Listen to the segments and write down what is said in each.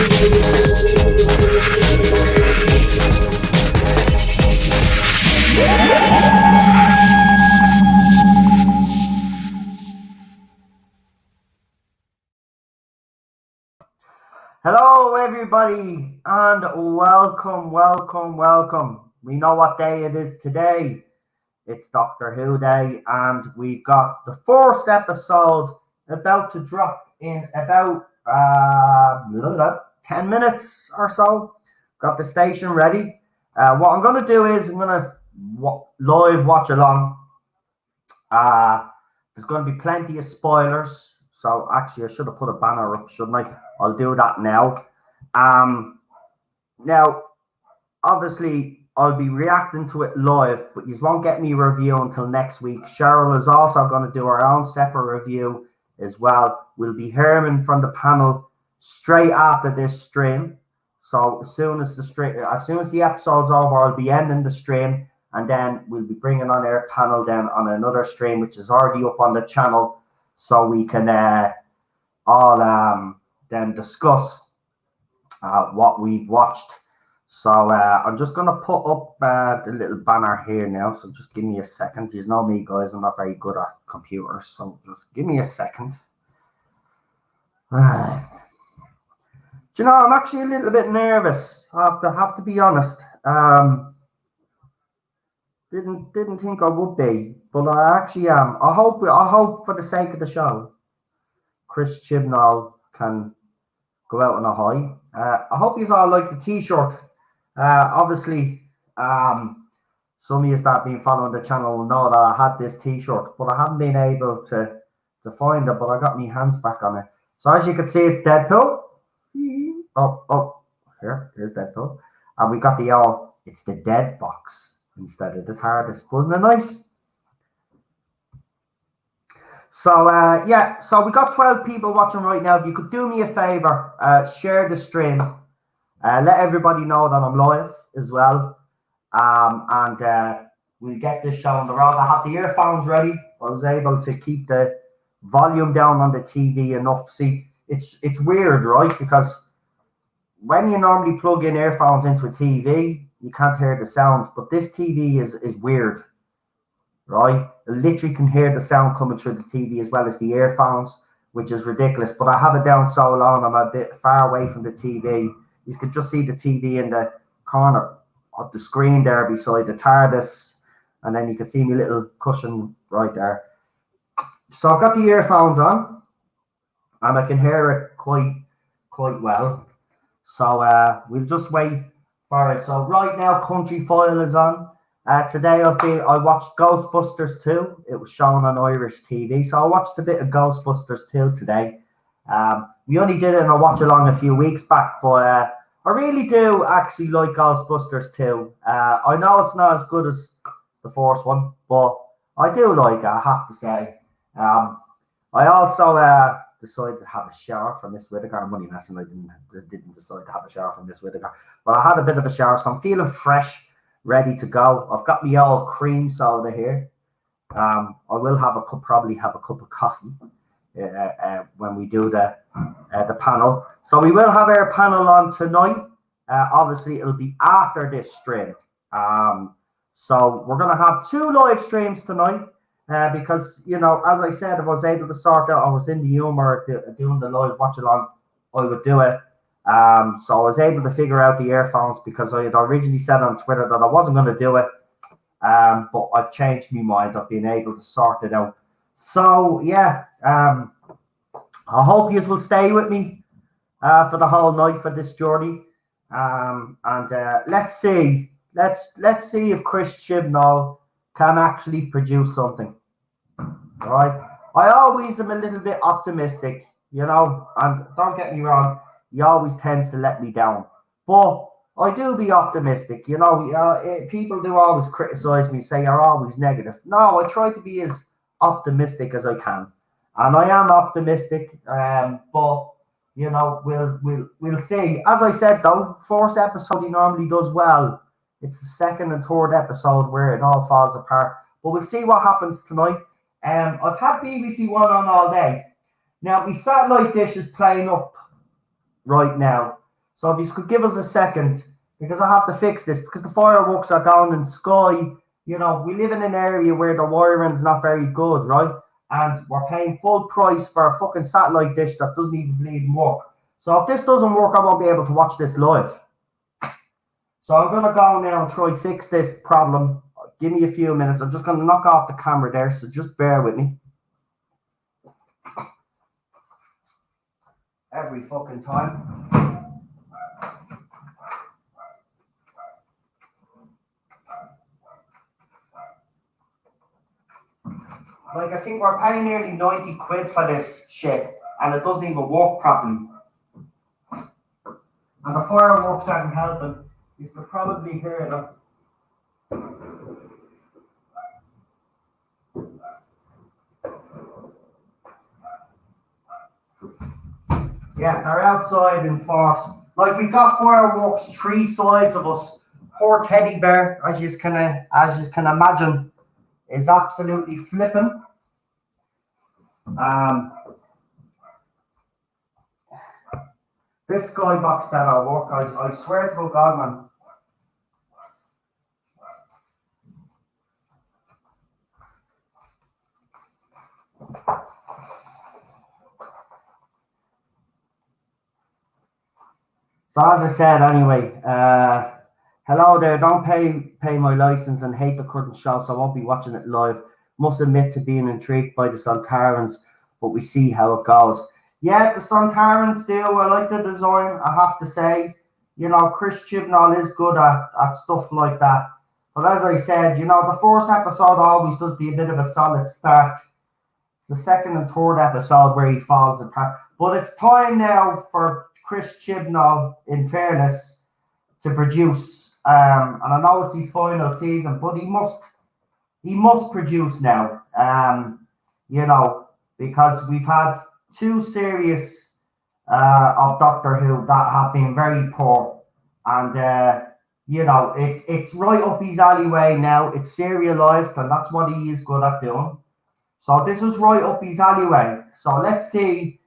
Hello everybody and welcome. We know what day it is today. It's Doctor Who Day and we've got the first episode about to drop in about 10 minutes or so. Got the station ready. What I'm going to do is I'm going to live watch along. There's going to be plenty of spoilers. So actually I should have put a banner up, shouldn't I? I'll do that now. Now, obviously, I'll be reacting to it live, but you won't get me review until next week. Cheryl is also going to do her own separate review as well. We'll be hearing from the panel straight after this stream. So as soon as the episode's over, I'll be ending the stream, and then we'll be bringing on our panel then on another stream, which is already up on the channel, so we can all then discuss what we've watched. So I'm just going to put up the little banner here now. So just give me a second. You know me, guys. I'm not very good at computers. So just give me a second. Do you know, I'm actually a little bit nervous. I have to be honest. Didn't think I would be, but I actually am. I hope for the sake of the show, Chris Chibnall can go out on a high. I hope you all like the t-shirt. Obviously, some of you that have been following the channel will know that I had this t-shirt, but I haven't been able to find it, but I got my hands back on it. So as you can see, it's Deadpool. Here's Deadpool. And we got it's the dead box instead of the Tardis. Wasn't it nice? So, so we got 12 people watching right now. If you could do me a favor, share the stream. Let everybody know that I'm live as well. And we'll get this show on the road. I have the earphones ready. I was able to keep the volume down on the TV enough. See, it's weird, right? Because when you normally plug in earphones into a TV, you can't hear the sound. But this TV is weird. Right, I literally can hear the sound coming through the TV as well as the earphones, which is ridiculous. But I have it down so long, I'm a bit far away from the TV. You can just see the TV in the corner of the screen there beside the TARDIS, and then you can see my little cushion right there. So I've got the earphones on, and I can hear it quite well. So we'll just wait for it. So right now, Country File is on. Today I watched Ghostbusters 2. It was shown on Irish TV, so I watched a bit of Ghostbusters 2 today. We only did it in a watch along a few weeks back, but I really do actually like Ghostbusters 2. I know it's not as good as the first one, but I do like it, I have to say. I also decided to have a shower for Miss Whittaker. I'm only messing. I didn't decide to have a shower for Miss Whittaker, but I had a bit of a shower, so I'm feeling fresh, ready to go. I've got my old cream soda here. I will probably have a cup of coffee when we do the panel. So we will have our panel on tonight. Obviously, it'll be after this stream. So we're going to have 2 live streams tonight because, you know, as I said, if I was able to sort out, I was in the humor doing the live watch along, I would do it. So I was able to figure out the earphones because I had originally said on Twitter that I wasn't going to do it. But I've changed my mind. I've been able to sort it out. So, yeah, I hope you will stay with me for the whole night for this journey. And let's see if Chris Chibnall can actually produce something. All right. I always am a little bit optimistic, you know, and don't get me wrong, he always tends to let me down. But I do be optimistic, you know. People do always criticize me, say you're always negative. No, I try to be as optimistic as I can, and I am optimistic. But you know, we'll see. As I said, though, first episode he normally does well. It's the second and third episode where it all falls apart. But we'll see what happens tonight. I've had BBC One on all day. Now, my satellite dish is playing up right now. So if you could give us a second, because I have to fix this, because the fireworks are down in sky. You know, we live in an area where the wiring's not very good, right? And we're paying full price for a fucking satellite dish that doesn't even bleed work. So if this doesn't work, I won't be able to watch this live. So I'm going to go now and try fix this problem. Give me a few minutes. I'm just going to knock off the camera there, so just bear with me. Every fucking time. Like, I think we're paying nearly 90 quid for this shit, and it doesn't even work properly. And the fireworks aren't helping. You can probably hear them. Yeah, they're outside in force. Like, we got fireworks 3 sides of us. Poor teddy bear, as you can imagine, is absolutely flipping. This skybox better work, I swear to God, man. So as I said, anyway, hello there. Don't pay my license and hate the current show, so I won't be watching it live. Must admit to being intrigued by the Sontarans, but we see how it goes. Yeah, the Sontarans do. I like the design, I have to say. You know, Chris Chibnall is good at stuff like that. But as I said, you know, the first episode always does be a bit of a solid start. The second and third episode where he falls apart. But it's time now for Chris Chibnall, in fairness, to produce. And I know it's his final season, but he must produce now. You know, because we've had 2 series of Doctor Who that have been very poor, and you know, it's right up his alleyway now. It's serialized, and that's what he is good at doing. So this is right up his alleyway. So let's see,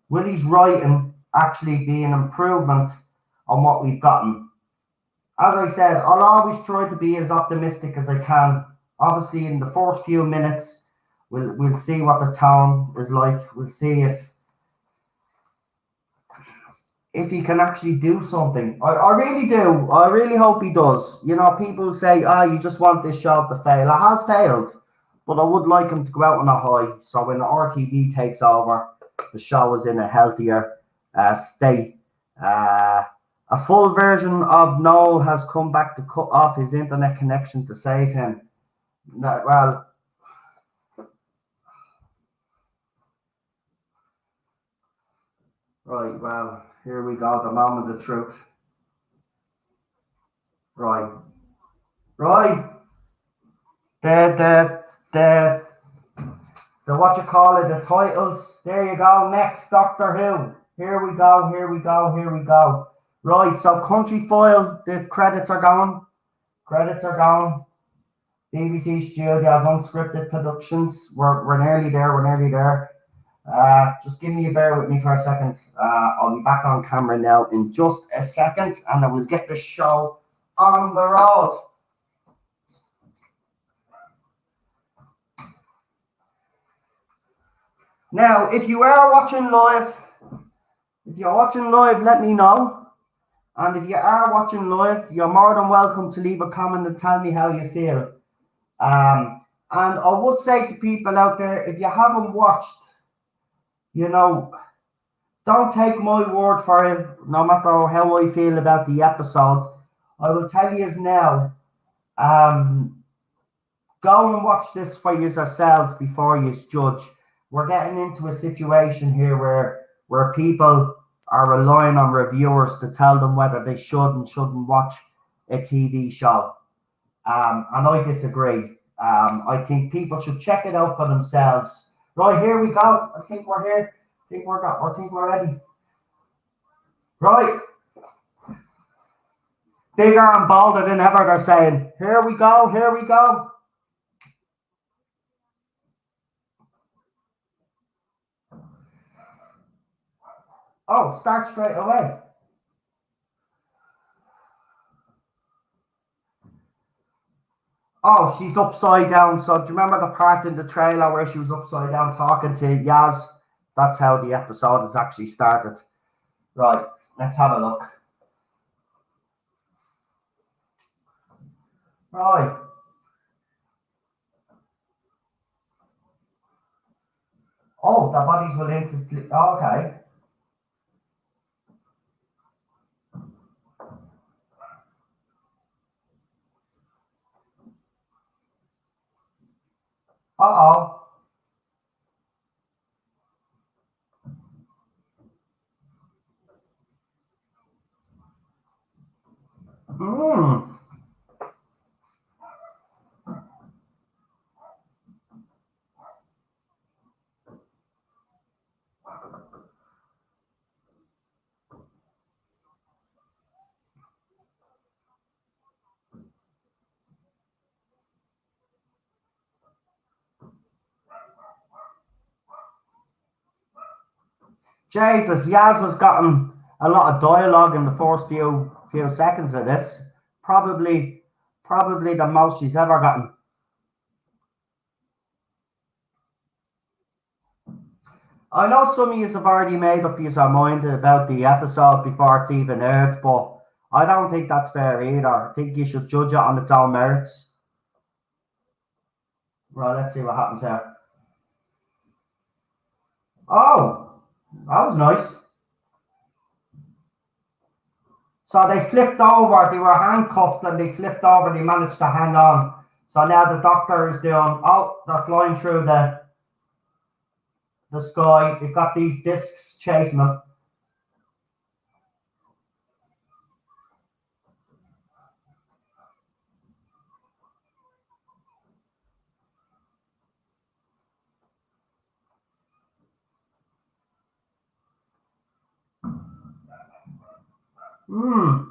will his writing actually be an improvement on what we've gotten? As I said, I'll always try to be as optimistic as I can. Obviously, in the first few minutes, we'll see what the tone is like. We'll see if he can actually do something. I really do. I really hope he does. You know, people say, you just want this show to fail. It has failed, but I would like him to go out on a high. So when the RTD takes over, the show is in a healthier state. A full version of Noel has come back to cut off his internet connection to save him. No, well, right, well, here we go, the moment of truth. Right. The what you call it, the titles. There you go. Next, Doctor Who. Here we go. Right, so Country File, the credits are gone. BBC Studios, Unscripted Productions. We're nearly there. Just give me a bear with me for a second. I'll be back on camera now in just a second, and I will get the show on the road. Now, if you're watching live, let me know. And if you are watching live, you're more than welcome to leave a comment and tell me how you feel. And I would say to people out there, if you haven't watched, you know, don't take my word for it, no matter how I feel about the episode. I will tell you now, go and watch this for yourselves before you judge. We're getting into a situation here where people are relying on reviewers to tell them whether they should and shouldn't watch a TV show. And I disagree. I think people should check it out for themselves. Right, here we go. I think we're here. I think we're ready. Right. Bigger and bolder than ever, they're saying. Here we go. Oh, start straight away. Oh, she's upside down. So do you remember the part in the trailer where she was upside down talking to Yaz? That's how the episode has actually started. Right, let's have a look. Right. Oh, the bodies will instantly. Okay. Uh-oh. Hmm. Jesus, Yaz has gotten a lot of dialogue in the first few seconds of this. Probably the most she's ever gotten. I know some of you have already made up your mind about the episode before it's even aired, but I don't think that's fair either. I think you should judge it on its own merits. Right, let's see what happens here. Oh, that was nice. So they flipped over, they were handcuffed and they flipped over, they managed to hang on. So now the doctor is doing, oh, they're flying through the sky. They've got these discs chasing them. Hmm.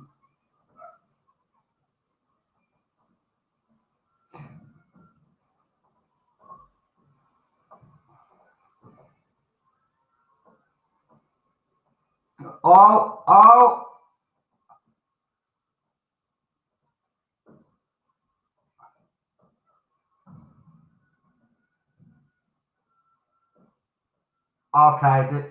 Oh, oh. Okay.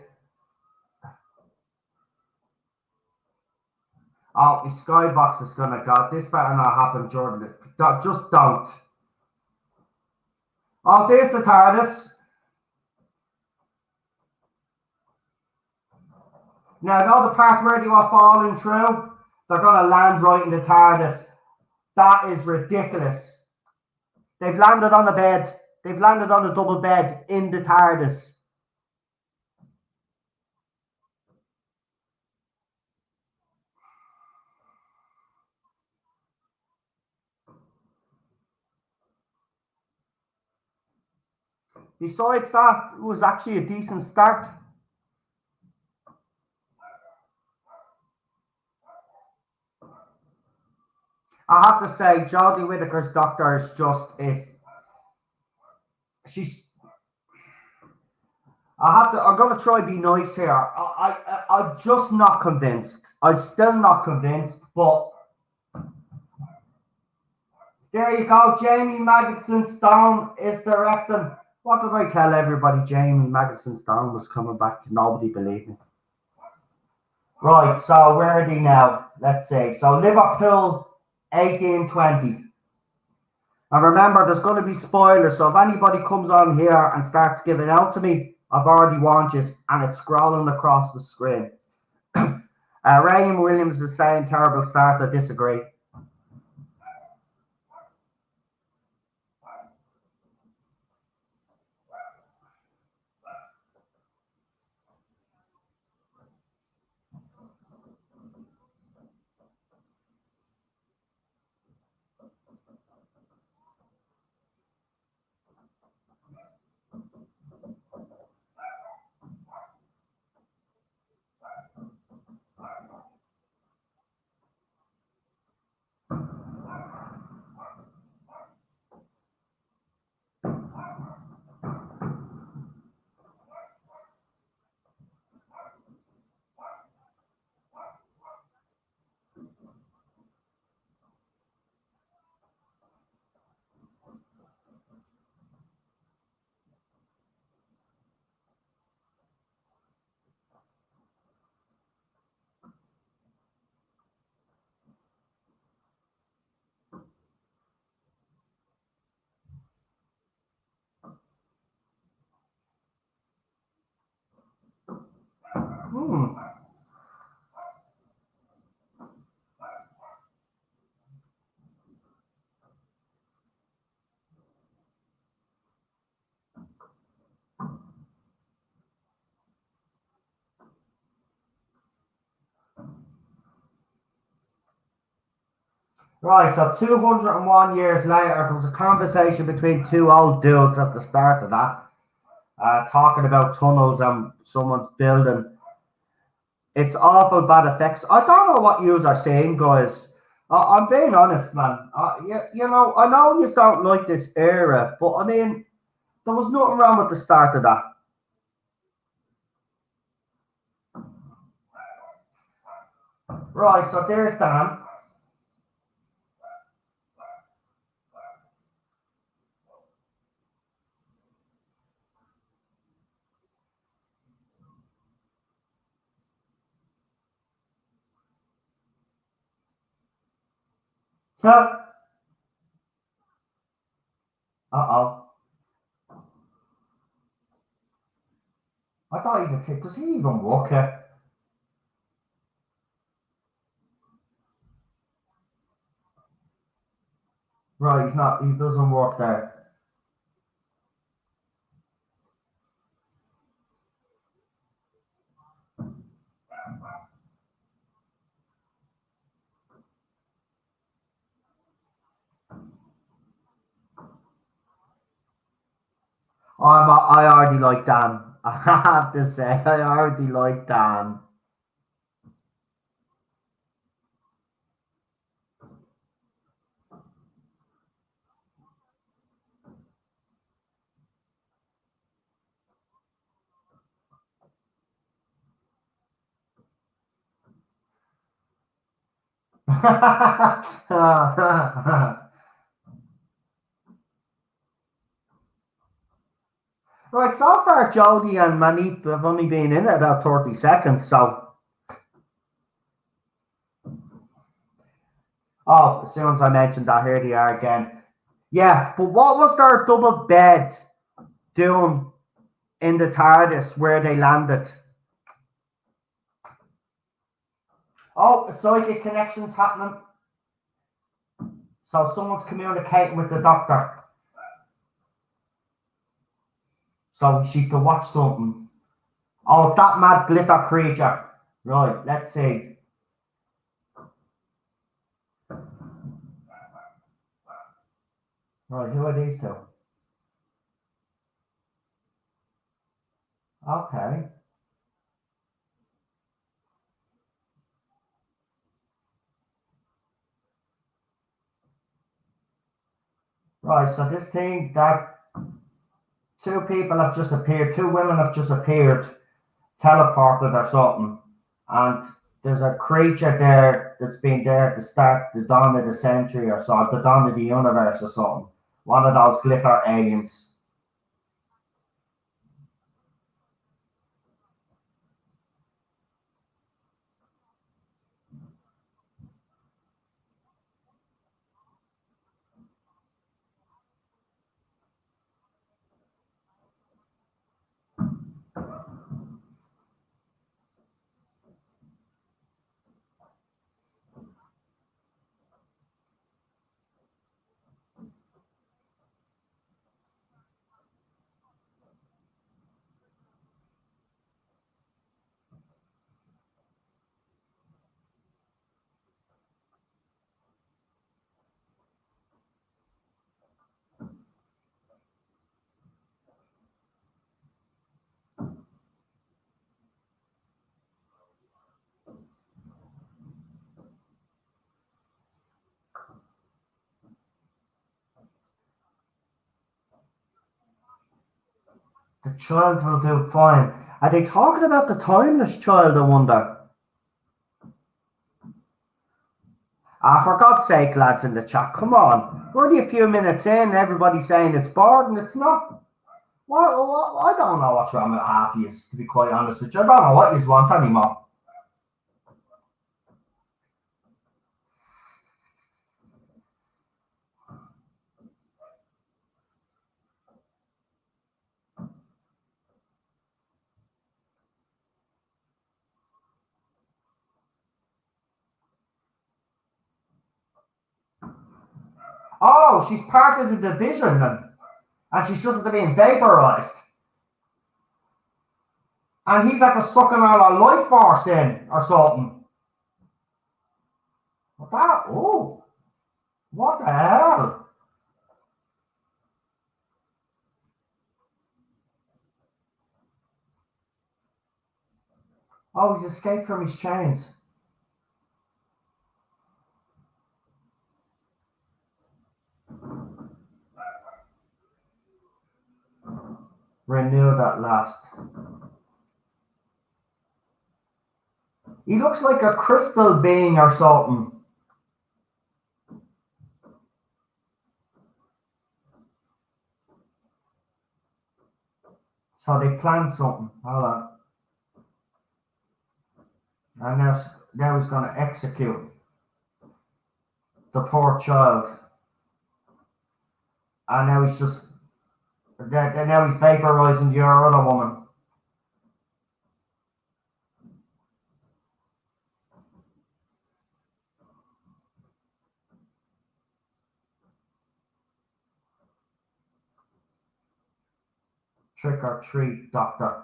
Oh, the skybox is gonna go. This better not happen, Jordan. Just don't. Oh, there's the TARDIS. Now, know the part where they were falling through? They're gonna land right in the TARDIS. That is ridiculous. They've landed on a bed. They've landed on a double bed in the TARDIS. Besides that, it was actually a decent start. I have to say, Jodie Whittaker's Doctor is just it. She's. I'm gonna try to be nice here. I'm just not convinced. I'm still not convinced, but there you go. Jamie Magidson Stone is directing. What did I tell everybody? Jamie Magidson Stone was coming back. Nobody believed me. Right, so where are they now? Let's see. So Liverpool 1820. And remember, there's going to be spoilers. So if anybody comes on here and starts giving out to me, I've already warned you, and it's scrolling across the screen. Ryan Williams is saying terrible start. I disagree. Hmm. Right, so 201 years later, there was a conversation between two old dudes at the start of that, talking about tunnels and someone's building. It's awful bad effects. I don't know what yous are saying, guys. I'm being honest, man. I know you don't like this era, but I mean, there was nothing wrong with the start of that. Right, so there's Dan. So, uh-oh. I don't even think, does he even work here? Right, he's not, he doesn't work there. I already like Dan. I have to say, I already like Dan. Right, so far Jodie and Manip have only been in it about 30 seconds, so oh, as soon as I mentioned that, here they are again. Yeah, but what was their double bed doing in the TARDIS where they landed? Oh, psychic connections happening. So someone's communicating with the doctor. So she's to watch something. Oh, it's that mad glitter creature. Right, let's see. Right, who are these two? Okay. Right, so this thing that two people have just appeared, two women have just appeared, teleported or something, and there's a creature there that's been there to start the dawn of the century or so, the dawn of the universe or something. One of those glitter aliens. The child will do fine. Are they talking about the timeless child, I wonder? Ah, for God's sake, lads in the chat, come on. We're only a few minutes in, and everybody's saying it's bored, and it's not. I don't know what's wrong with half of you, to be quite honest with you. I don't know what you want anymore. Oh, she's part of the division then. And she's just being vaporized. And he's like a sucking all her life force in or something. What that? Oh, what the hell? Oh, he's escaped from his chains. Renewed at last. He looks like a crystal being or something. So they planned something. Hold on. And now he's going to execute the poor child. And now he's just. Now he's vaporizing your other woman. Trick or treat, doctor.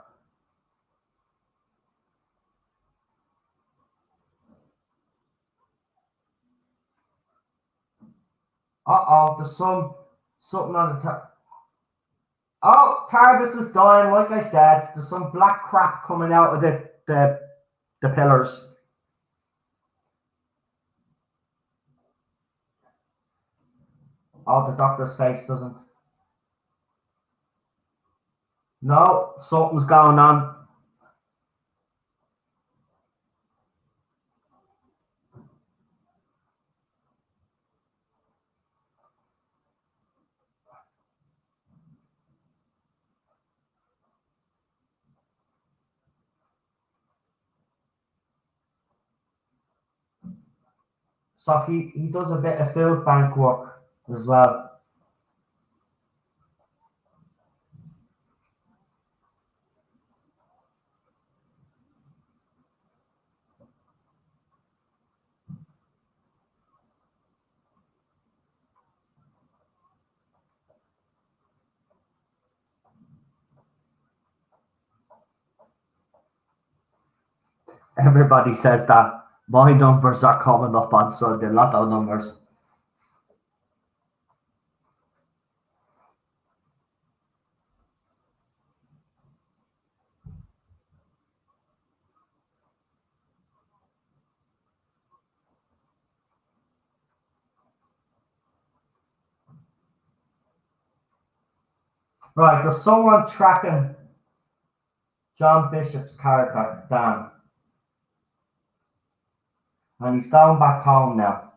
Uh-oh, there's something on the Oh, Tardis is dying, like I said. There's some black crap coming out of the pillars. Oh, the doctor's face doesn't. No, something's going on. So he does a bit of food bank work as well. Everybody says that my numbers are coming up on Sunday, lotto numbers. Right, there's someone tracking John Bishop's character down. And he's going back home now.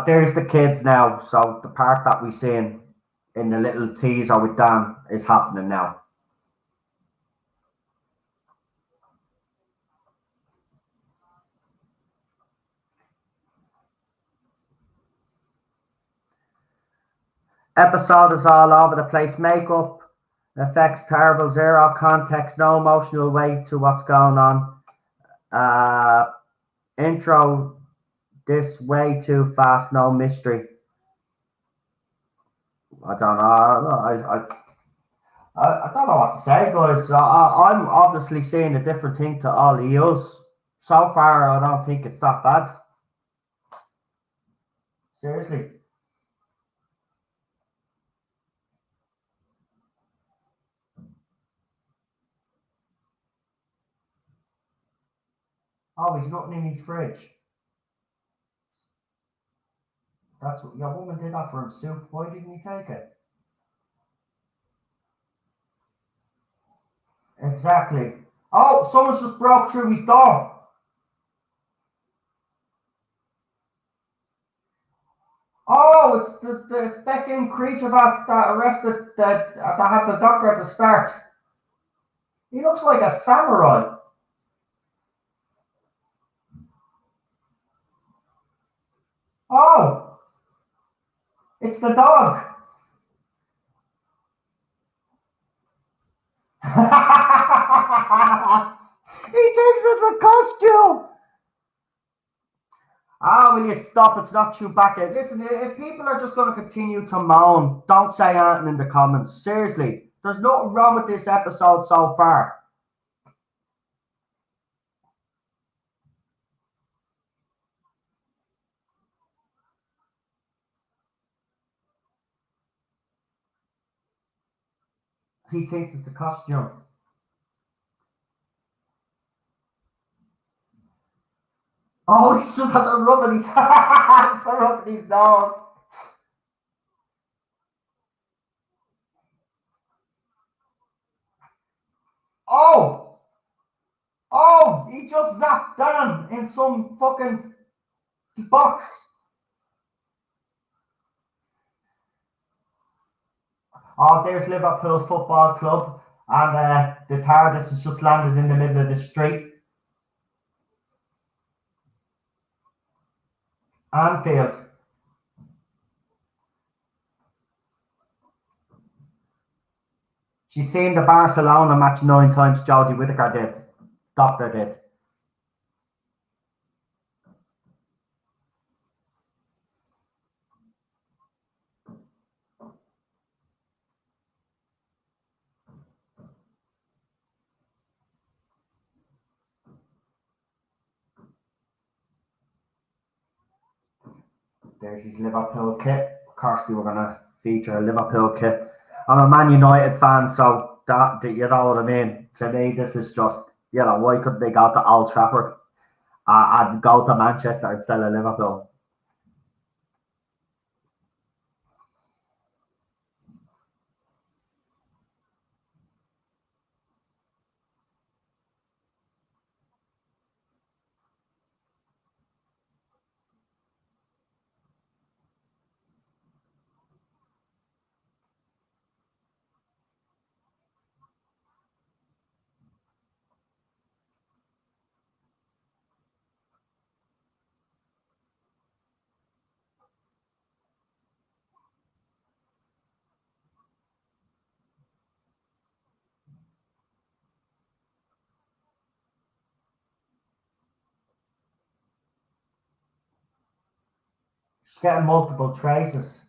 There's the kids now. So the part that we seen in the little teaser with Dan is happening now. Episode is all over the place. Makeup, effects terrible, zero context, no emotional weight to what's going on. Intro this way too fast, no mystery. I don't know. I don't know what to say, guys. I'm obviously seeing a different thing to all of you. So far, I don't think it's that bad. Seriously. Oh, he's nothing in his fridge. That's what your woman did that for him, soup. Why didn't he take it? Exactly. Oh, someone's just broke through his door. Oh, it's the fucking creature that arrested that had the doctor at the start. He looks like a samurai. Oh, It's the dog. He thinks it's a costume. Ah, will you stop? It's not Chewbacca. Listen, if people are just going to continue to moan, don't say anything in the comments. Seriously, there's nothing wrong with this episode so far. He thinks it's a costume. Oh, he's just had to rubbing his rubbing his nose. Oh, oh, he just zapped down in some fucking box. Oh, there's Liverpool Football Club, and the Tardis has just landed in the middle of the street. Anfield. She's seen the Barcelona match 9 times. Jodie Whittaker did. Doctor did. There's his Liverpool kit. Of course, we were going to feature a Liverpool kit. I'm a Man United fan, so that you know what I mean. To me, this is just, why couldn't they go to Old Trafford and go to Manchester instead of Liverpool? She's getting multiple traces.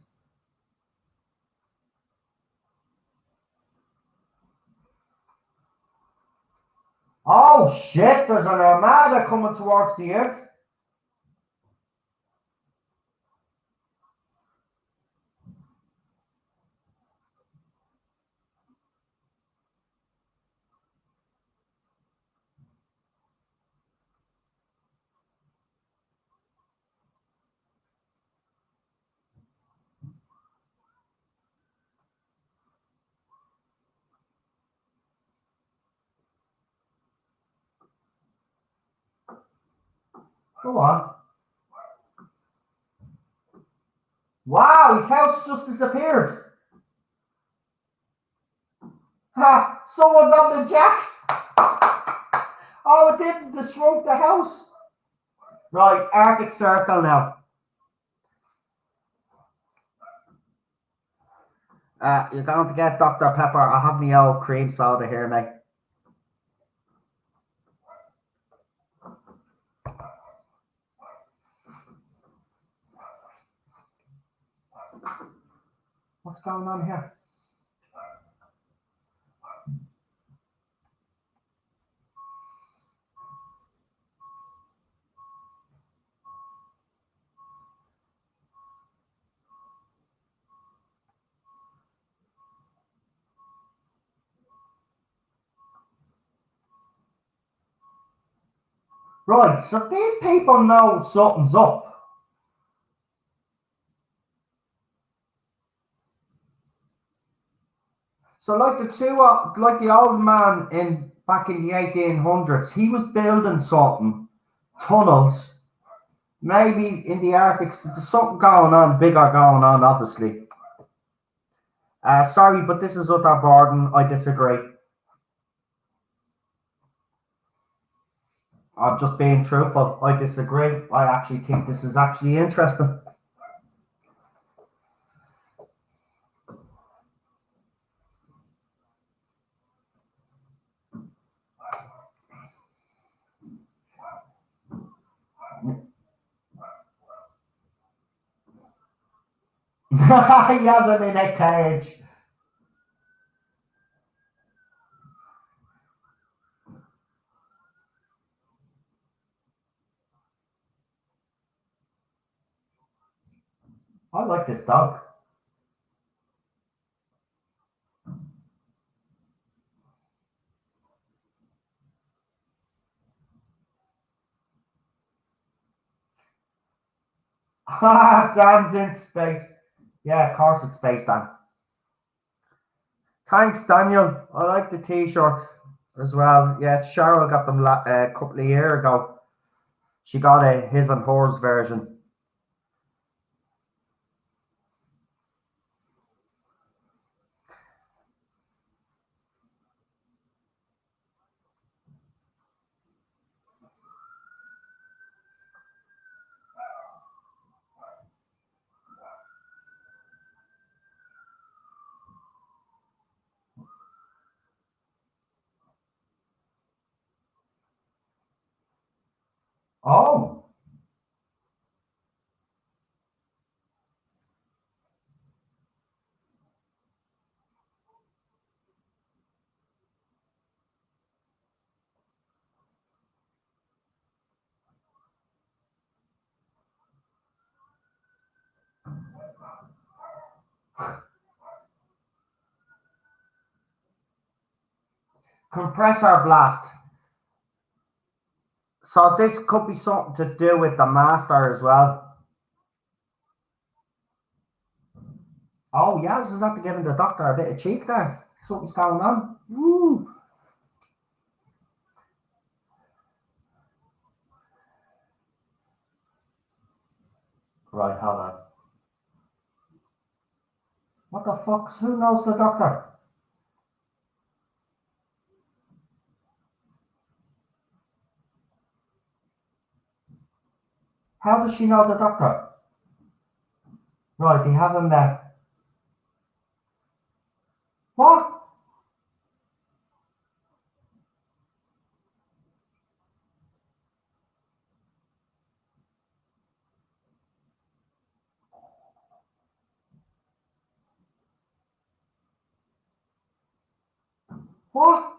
Oh shit, there's an armada coming towards the earth. Go on. Wow, his house just disappeared. Ha! Someone's on the jacks. Oh, it didn't. It shrunk the house. Right, Arctic Circle now. You're going to get Dr. Pepper. I have my old cream soda here, mate. What's going on here? Right, so these people know something's up. So like the old man back in the 1800s, he was building something, tunnels. Maybe in the Arctic, there's something going on, bigger going on, obviously. Sorry, but this is utter boredom. I disagree. I'm just being truthful. I disagree. I actually think this is actually interesting. He has him in a cage. I like this dog. Dan's in space. Yeah, of course it's space, Dan. Thanks, Daniel. I like the t-shirt as well. Yeah, Cheryl got them a couple of years ago. She got a his and hers version. Oh, compressor blast. So this could be something to do with the master as well. Oh, yes, is that to giving the doctor a bit of cheek there? Something's going on. Woo. Right, hold on. What the fuck? Who knows the doctor? How does she know the doctor? Right, they have him there. What? What?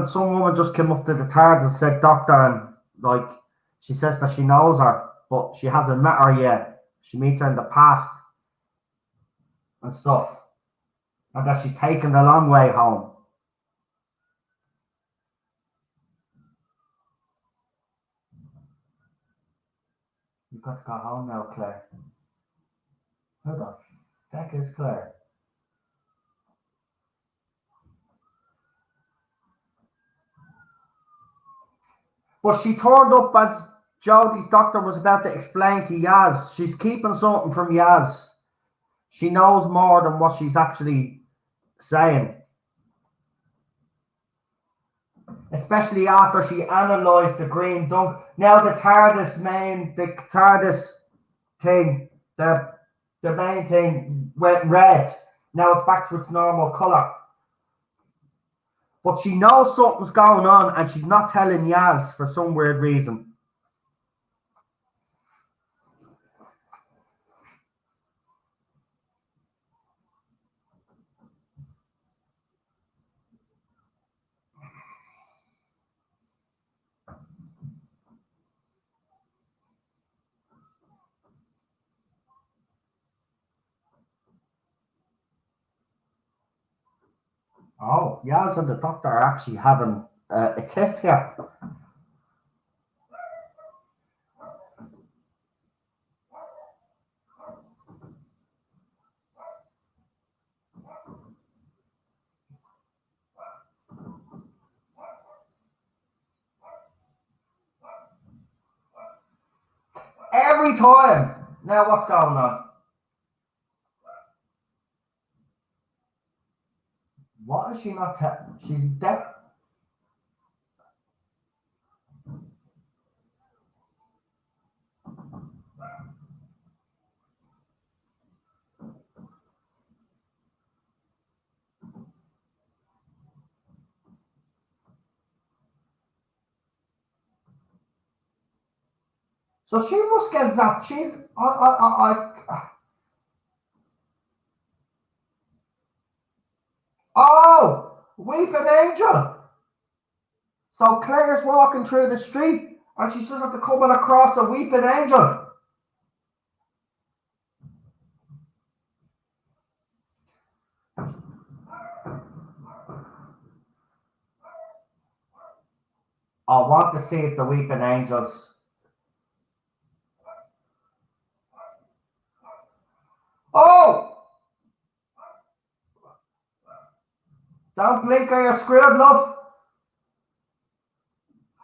Some woman just came up to the Tardis and said, doctor, and like, she says that she knows her, but she hasn't met her yet. She meets her in the past and stuff, and that she's taken the long way home. You've got to go home now, Claire. Who the heck is Claire? But she turned up as Jodie's doctor was about to explain to Yaz. She's keeping something from Yaz. She knows more than what she's actually saying. Especially after she analysed the green dunk. Now the TARDIS thing, the main thing went red. Now it's back to its normal colour. But she knows something's going on and she's not telling Yaz for some weird reason. Oh, Yaz and the doctor are actually having a tiff here. Every time. Now what's going on? What is she not telling? She's deaf. So she must get zapped. She's oh, weeping angel. So Claire's walking through the street and she's just at the coming across a weeping angel. I want to see if the weeping angels. Oh! Don't blink or you're screwed, love.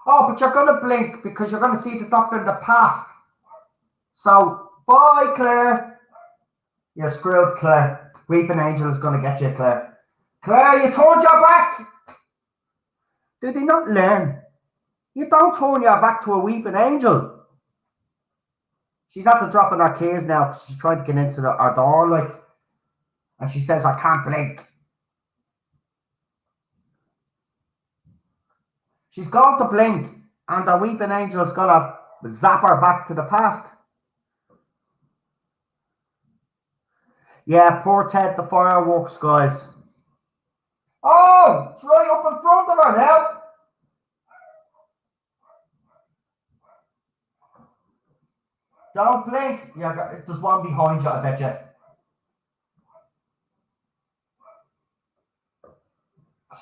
Oh, but you're going to blink because you're going to see the doctor in the past. So, bye, Claire. You're screwed, Claire. Weeping angel is going to get you, Claire. Claire, you turned your back. Do they not learn? You don't turn your back to a weeping angel. She's had to drop in her keys now because she's trying to get into our door, like, and she says, I can't blink. She's going to blink, and the weeping angel is going to zap her back to the past. Yeah, poor Ted, the fireworks, guys. Oh, it's right up in front of her now. Don't blink. Yeah, there's one behind you, I bet you.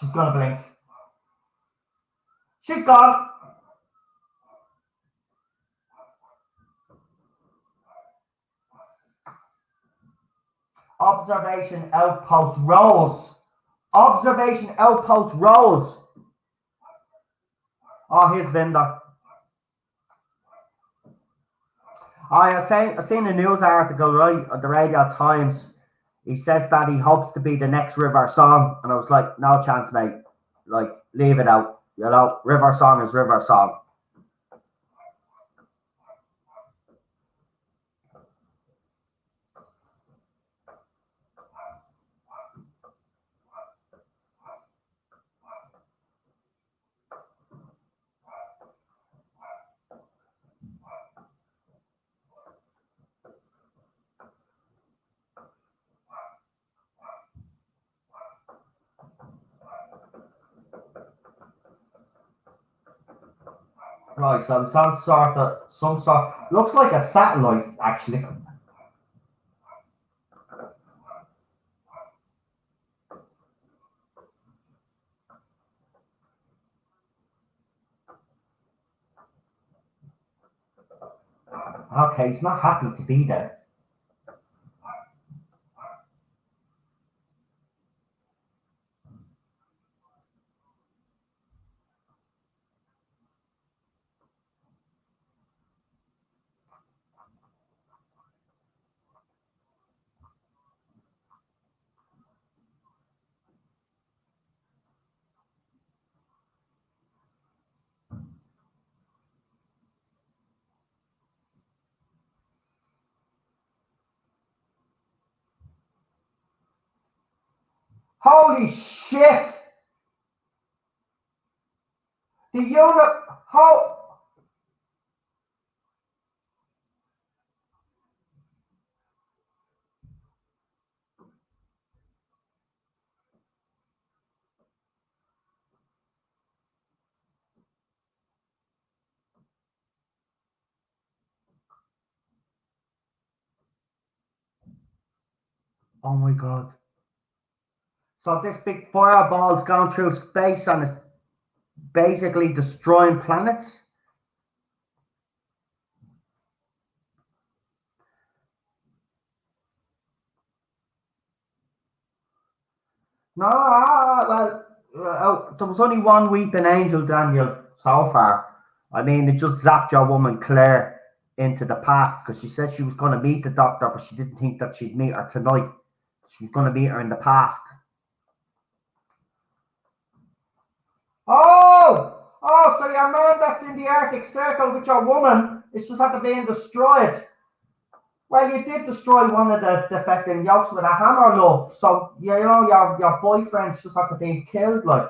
She's going to blink. She's gone. Observation outpost Rose. Observation outpost Rose. Oh, here's Vinda. I seen a news article, right, on the Radio Times. He says that he hopes to be the next River Song. And I was like, no chance, mate. Like, leave it out. You know, River Song is River Song. Right, so some sort, looks like a satellite, actually. Okay, he's not happy to be there. Holy shit! The unit, how? Oh my god. So this big fireball's gone through space and is basically destroying planets? No, well, there was only one weeping angel, Daniel, so far. I mean, it just zapped your woman Claire into the past because she said she was going to meet the doctor, but she didn't think that she'd meet her tonight. She was going to meet her in the past. Oh, so your man that's in the Arctic Circle with your woman is just after being destroyed. Well, you did destroy one of the defecting yolks with a hammer, love. So, you know, your boyfriend's just after being killed, like.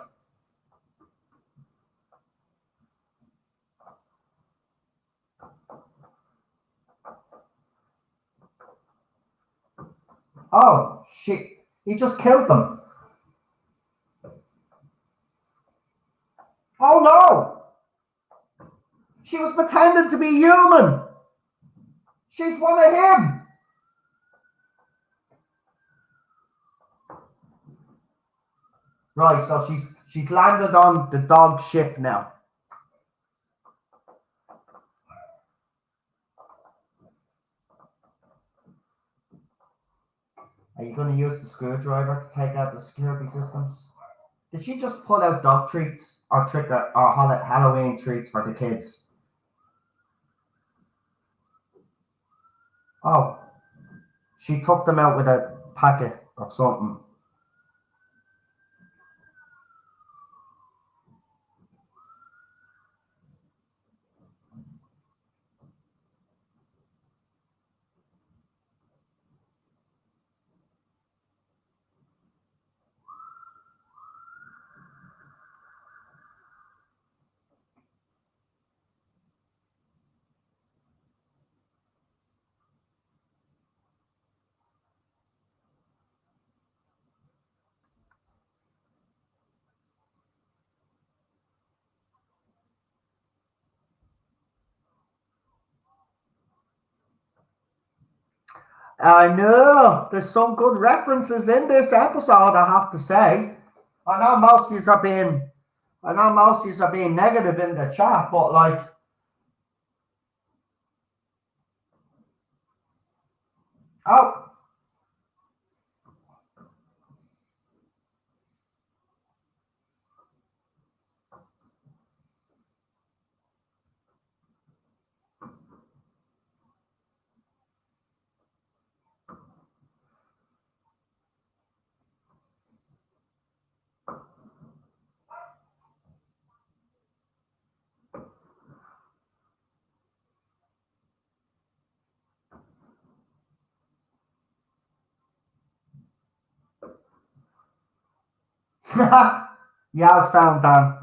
Oh, shit. He just killed them. Oh no! She was pretending to be human. She's one of him. Right, so she's landed on the dog ship now. Are you going to use the screwdriver to take out the security systems? Did she just pull out dog treats or Halloween treats for the kids? Oh, she took them out with a packet or something. I know there's some good references in this episode, I have to say. I know most of these are being negative in the chat, but like, oh, yeah, I was found Dan.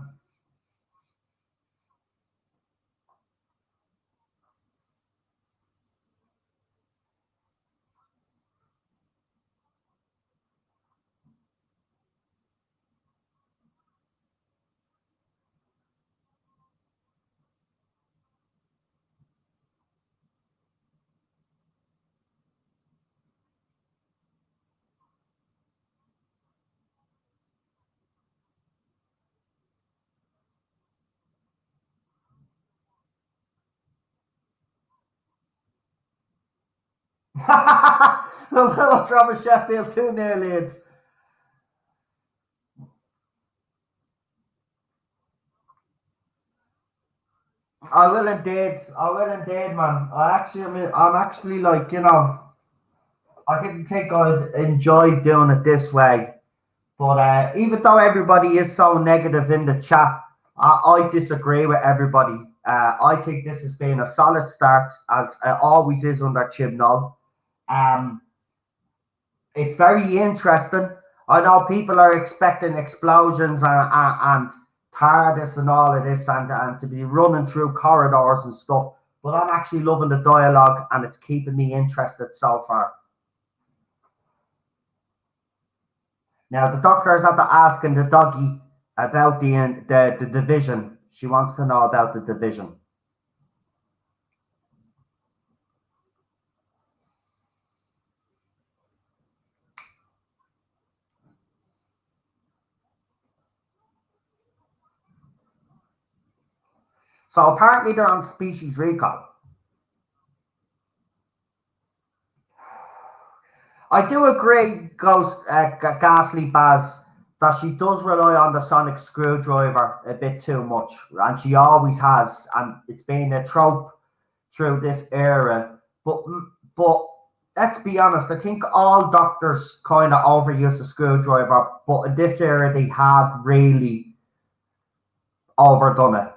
What's wrong with Sheffield 2-0 leads? I will indeed, man. I'm actually like, I didn't think I'd enjoy doing it this way. But even though everybody is so negative in the chat, I disagree with everybody. I think this has been a solid start, as always is under Chibnall. Um, it's very interesting. I know people are expecting explosions and Tardis and all of this and to be running through corridors and stuff, but I'm actually loving the dialogue and it's keeping me interested so far. Now, the doctor is after asking the doggy about the division. She wants to know about the division. So apparently they're on species recall. I do agree, Ghastly Baz, that she does rely on the sonic screwdriver a bit too much, and she always has, and it's been a trope through this era. But let's be honest, I think all doctors kind of overuse the screwdriver, but in this era they have really overdone it.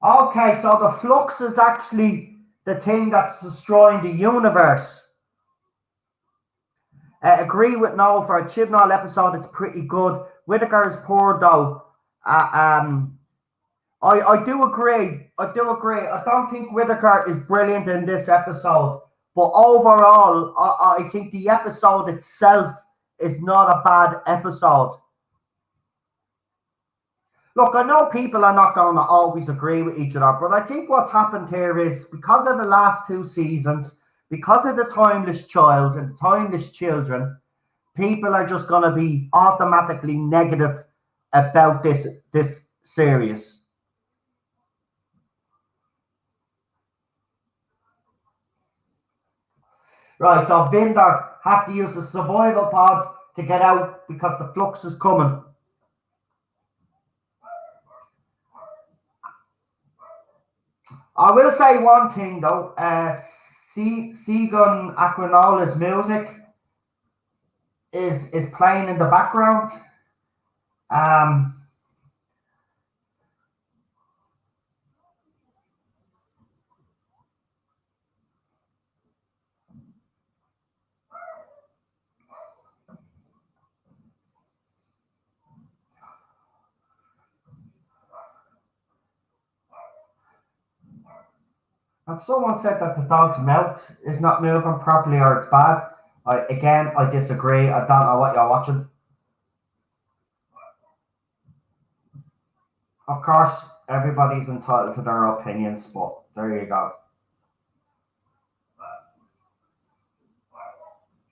Okay, so the flux is actually the thing that's destroying the universe. Agree with Noel for a Chibnall episode. It's pretty good. Whitaker is poor though. I do agree. I do agree. I don't think Whitaker is brilliant in this episode, but overall, I think the episode itself is not a bad episode. Look, I know people are not going to always agree with each other, but I think what's happened here is because of the last two seasons, because of the timeless child and the timeless children, people are just going to be automatically negative about this series. Right, so Binder has to use the survival pod to get out because the flux is coming. I will say one thing though, Segun Aquinola's music is playing in the background. Um, and someone said that the dog's mouth is not moving properly or it's bad. I disagree. I don't know what you're watching. Of course, everybody's entitled to their opinions, but there you go.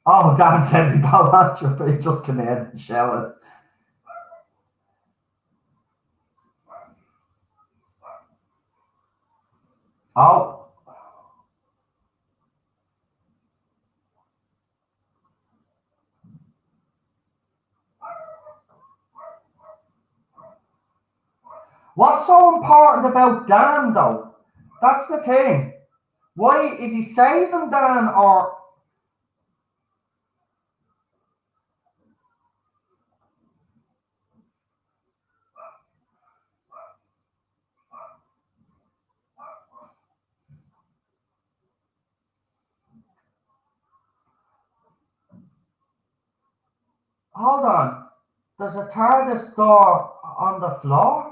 Oh, Dan said we don't watch it, but he just came in and shouted. Oh, what's so important about Dan, though? That's the thing. Why is he saving Dan, or hold on? There's a Tardis door on the floor.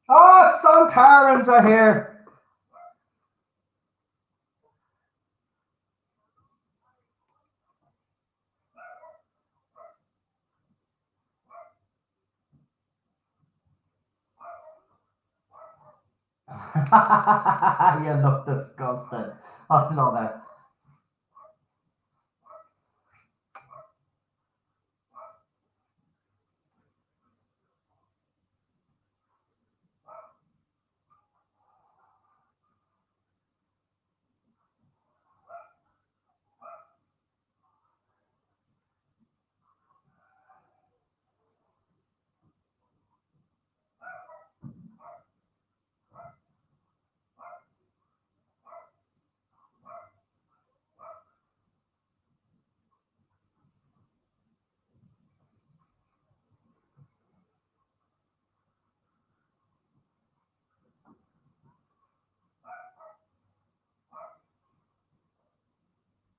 Oh, some Tarans are here. You look disgusted. I love it.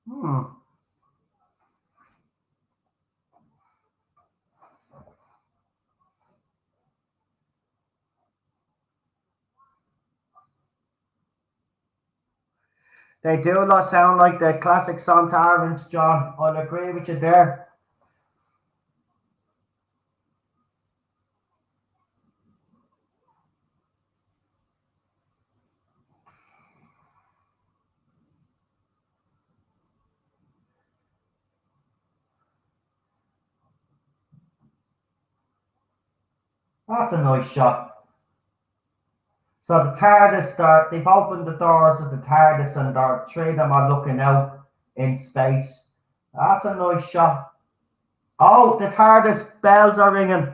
Hmm. They do not sound like the classic Sontarans, John. I'll agree with you there. That's a nice shot. So the TARDIS, they've opened the doors of the TARDIS and the three of them are looking out in space. That's a nice shot. Oh, the TARDIS bells are ringing.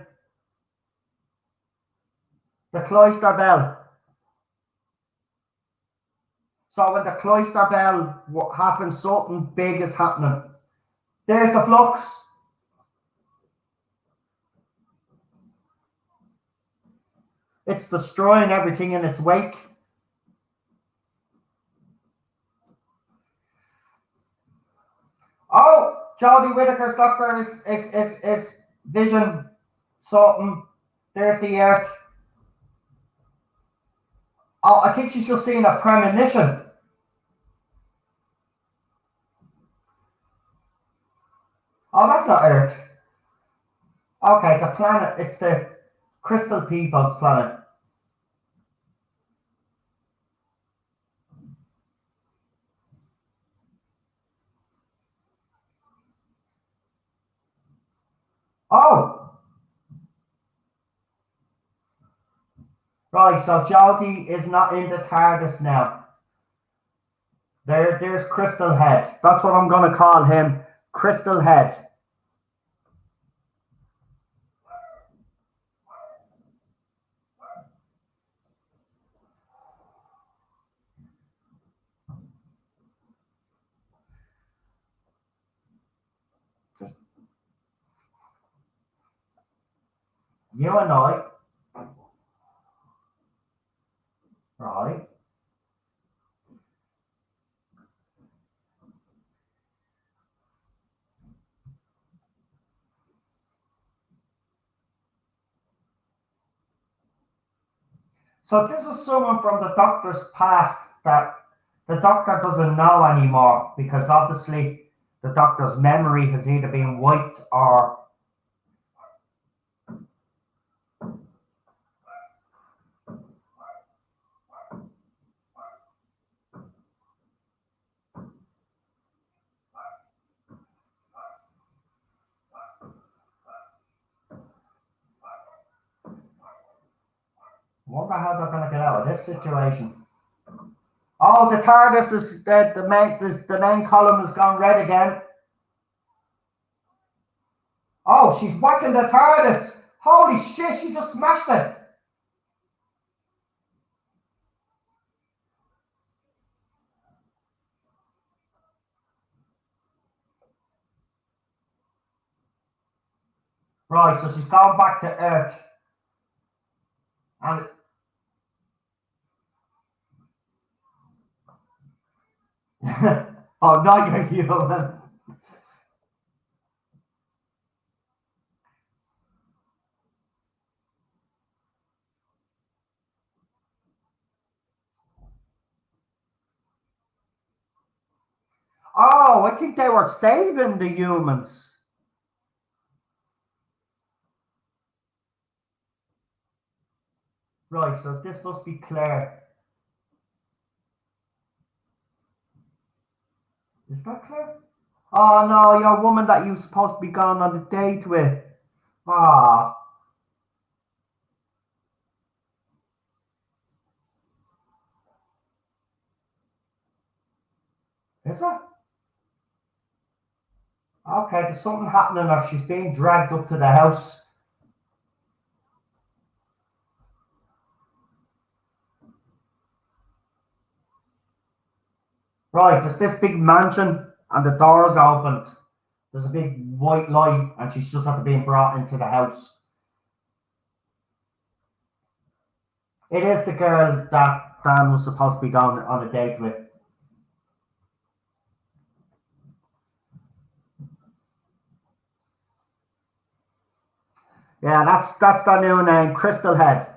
The cloister bell. So when the cloister bell happens, something big is happening. There's the Flux. It's destroying everything in its wake. Oh, Jodie Whittaker's doctor is vision something. There's the Earth. Oh, I think she's just seeing a premonition. Oh, that's not Earth. Okay, it's a planet. It's the Crystal People's planet. Oh! Right, so Jodie is not in the TARDIS now. There's Crystal Head. That's what I'm going to call him. Crystal Head. Just you and I. Right. So this is someone from the Doctor's past that the Doctor doesn't know anymore because obviously the Doctor's memory has either been wiped or I wonder how they're going to get out of this situation. Oh, the TARDIS is the main column has gone red again. Oh, she's whacking the TARDIS. Holy shit, she just smashed it. Right, so she's gone back to Earth. And oh, not your human. Oh, I think they were saving the humans. Right, so this must be Claire. Is that Claire? Oh no, your woman that you're supposed to be going on the date with. Ah. Is it? Okay, there's something happening or she's being dragged up to the house. Right, there's this big mansion and the door's opened. There's a big white light and she's just after being brought into the house. It is the girl that Dan was supposed to be going on a date with. Yeah, that's their new name, Crystal Head.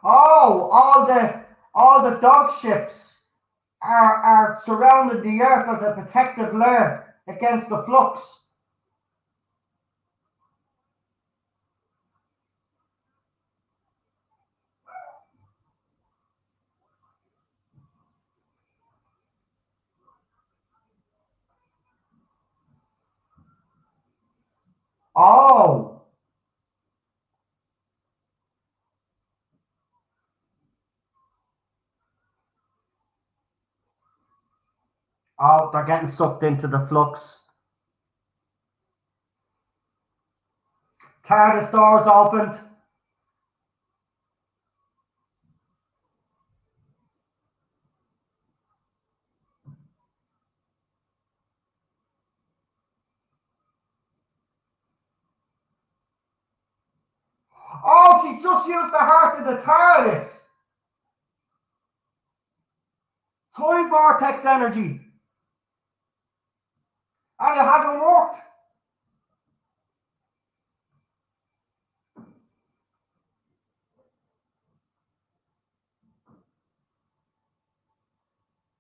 Oh, all the dog ships are surrounding the Earth as a protective layer against the flux. Oh, oh, they're getting sucked into the flux. Tardis doors opened. Oh, she just used the heart of the TARDIS. Time vortex energy. And it hasn't worked.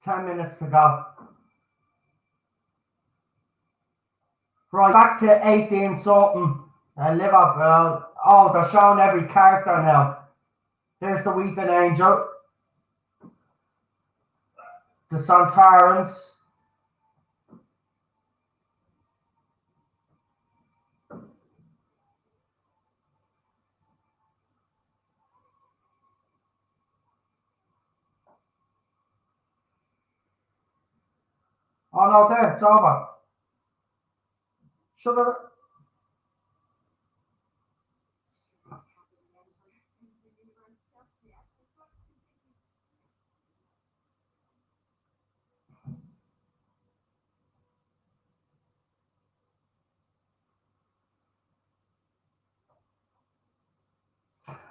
Ten minutes to go. Right, back to 18 something. Liverpool. Oh, they're showing every character now. Here's the Weeping Angel. The Santarans. Oh no, there, it's over. Should have.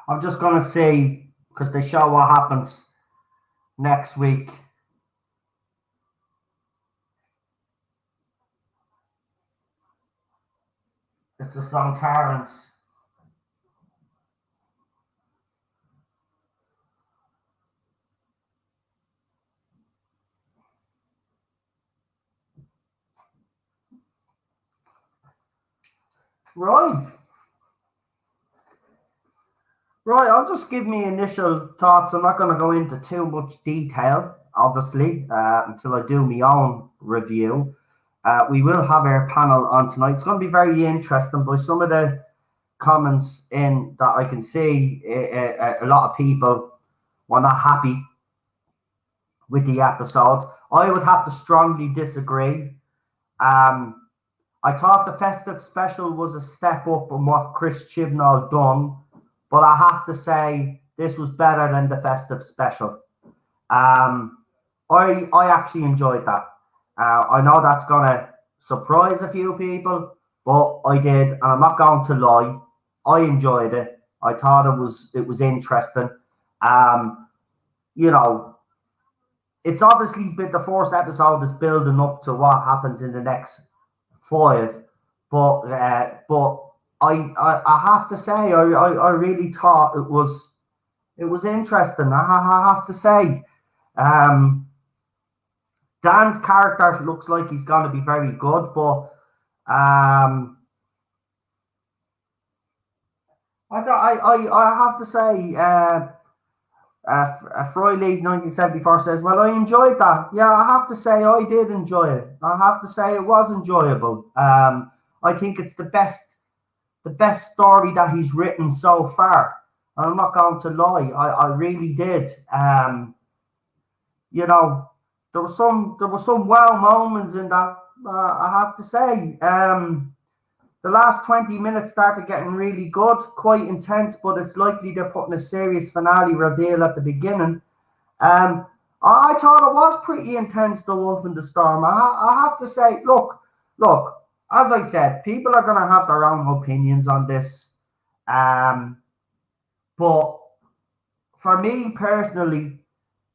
I'm just gonna see because they show what happens next week. It's the Santarans. Right. Right, I'll just give me initial thoughts. I'm not going to go into too much detail, obviously, until I do my own review. We will have our panel on tonight. It's going to be very interesting by some of the comments in that I can see. A lot of people were not happy with the episode. I would have to strongly disagree. I thought the festive special was a step up from what Chris Chibnall done, but I have to say this was better than the festive special. I actually enjoyed that. I know that's gonna surprise a few people, but I did, and I'm not going to lie. I enjoyed it. I thought it was interesting. Um, you know, it's obviously been the first episode is building up to what happens in the next five, but I have to say I really thought it was interesting. I have to say, um, Dan's character looks like he's going to be very good, but I have to say, Froyley 1974 says, "Well, I enjoyed that. Yeah, I have to say I did enjoy it. I have to say it was enjoyable. I think it's the best story that he's written so far. And I'm not going to lie, I really did. You know, there were some wow moments in that. I have to say, the last 20 minutes started getting really good, quite intense, but it's likely they're putting a serious finale reveal at the beginning. Um, I thought it was pretty intense, The Wolf in the Storm. I have to say, look, as I said, people are going to have their own opinions on this. But for me personally,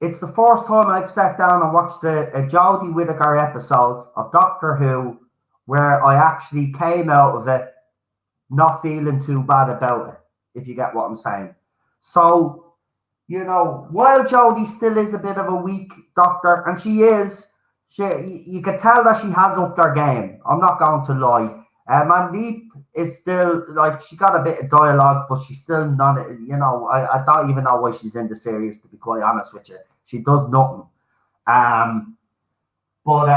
it's the first time I've sat down and watched a Jodie Whittaker episode of Doctor Who where I actually came out of it not feeling too bad about it, if you get what I'm saying. So you know, while Jodie still is a bit of a weak doctor, and she is, you can tell that she has upped her game. I'm not going to lie. Mandeep is still like she got a bit of dialogue, but she's still not. You know, I don't even know why she's in the series. To be quite honest with you, she does nothing. Um, but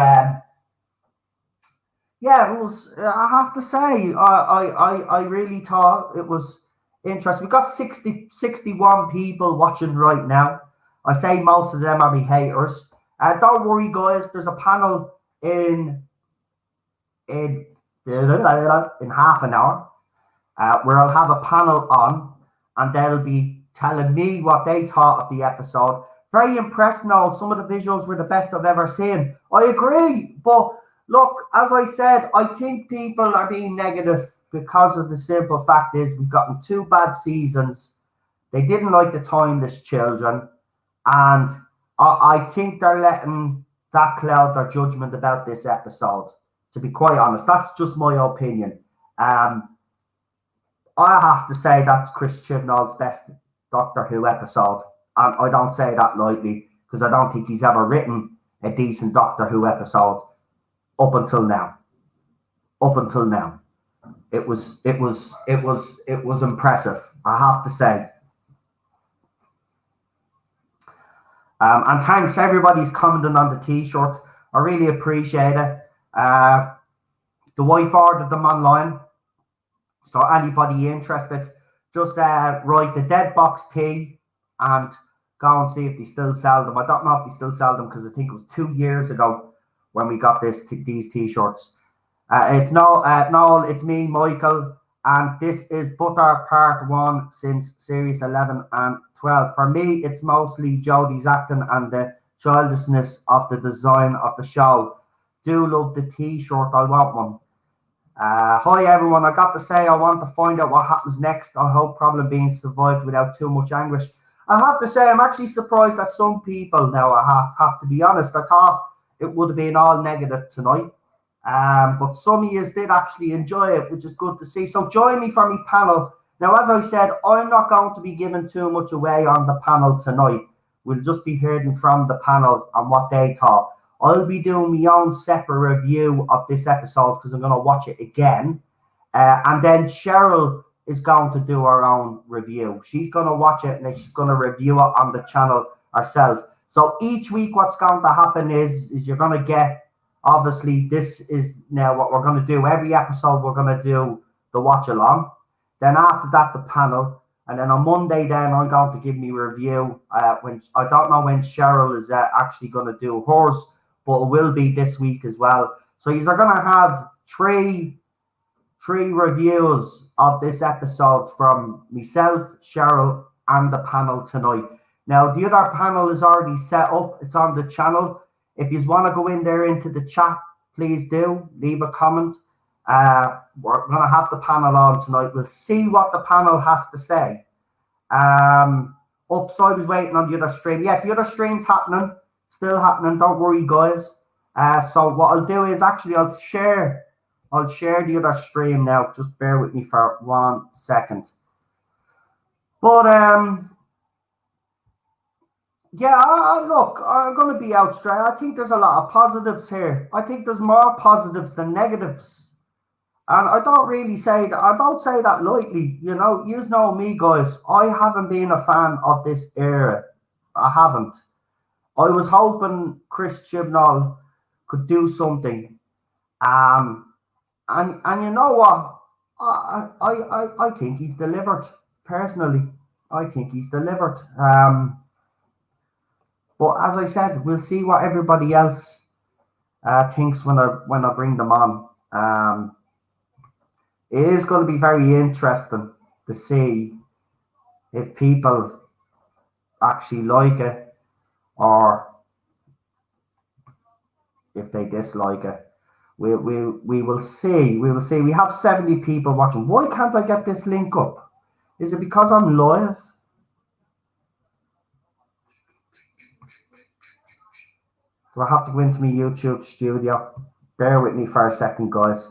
yeah, it was. I have to say, I really thought it was interesting. We got 61 people watching right now. I say most of them are me haters. Don't worry, guys. There's a panel in in in half an hour where I'll have a panel on, and they'll be telling me what they thought of the episode. Very impressed now. Some of the visuals were the best I've ever seen. I agree, but look, as I said, I think people are being negative because of the simple fact is we've gotten two bad seasons. They didn't like the timeless children, and I think they're letting that cloud their judgment about this episode. To be quite honest, that's just my opinion. Um, I have to say that's Chris Chibnall's best Doctor Who episode, and I don't say that lightly because I don't think he's ever written a decent Doctor Who episode up until now. Up until now, it was impressive. I have to say. And thanks everybody's commenting on the T-shirt. I really appreciate it. The wife ordered them online, so anybody interested, just write the Dead Box T and go and see if they still sell them. I don't know if they still sell them because I think it was 2 years ago when we got these T-shirts. It's no, it's me, Michael, and this is Butter Part 1 since Series 11 and 12. For me, it's mostly Jodie's acting and the childishness of the design of the show. Do love the T-shirt, I want one. Hi everyone, I got to say I want to find out what happens next. I hope problem being survived without too much anguish. I have to say I'm actually surprised that some people now, I have to be honest, I thought it would have been all negative tonight. But some of you did actually enjoy it, which is good to see. So join me for my panel. Now, as I said, I'm not going to be giving too much away on the panel tonight. We'll just be hearing from the panel and what they thought. I'll be doing my own separate review of this episode because I'm going to watch it again. And then Cheryl is going to do her own review. She's going to watch it and then she's going to review it on the channel herself. So each week what's going to happen is you're going to get, obviously, this is now what we're going to do. Every episode, we're going to do the watch along. Then after that, the panel. And then on Monday, then I'm going to give me a review. When I don't know when Cheryl is actually going to do hers, but it will be this week as well. So you're going to have three reviews of this episode from myself, Cheryl, and the panel tonight. Now, the other panel is already set up. It's on the channel. If you want to go in there into the chat, please do leave a comment. We're going to have the panel on tonight. We'll see what the panel has to say. So I was waiting on the other stream. Yeah, the other stream's happening, still happening. Don't worry, guys. So what I'll do is actually I'll share the other stream now. Just bear with me for 1 second. But yeah, look, I'm going to be out straight. I think there's a lot of positives here. I think there's more positives than negatives. And I don't say that lightly. You know, you know me, guys. I haven't been a fan of this era. I haven't. I was hoping Chris Chibnall could do something. And you know what? I think he's delivered. Personally, I think he's delivered. But as I said, we'll see what everybody else thinks when I bring them on. It is going to be very interesting to see if people actually like it or if they dislike it. We will see. We will see. We have 70 people watching. Why can't I get this link up? Is it because I'm live? Do I have to go into my YouTube studio? Bear with me for a second, guys.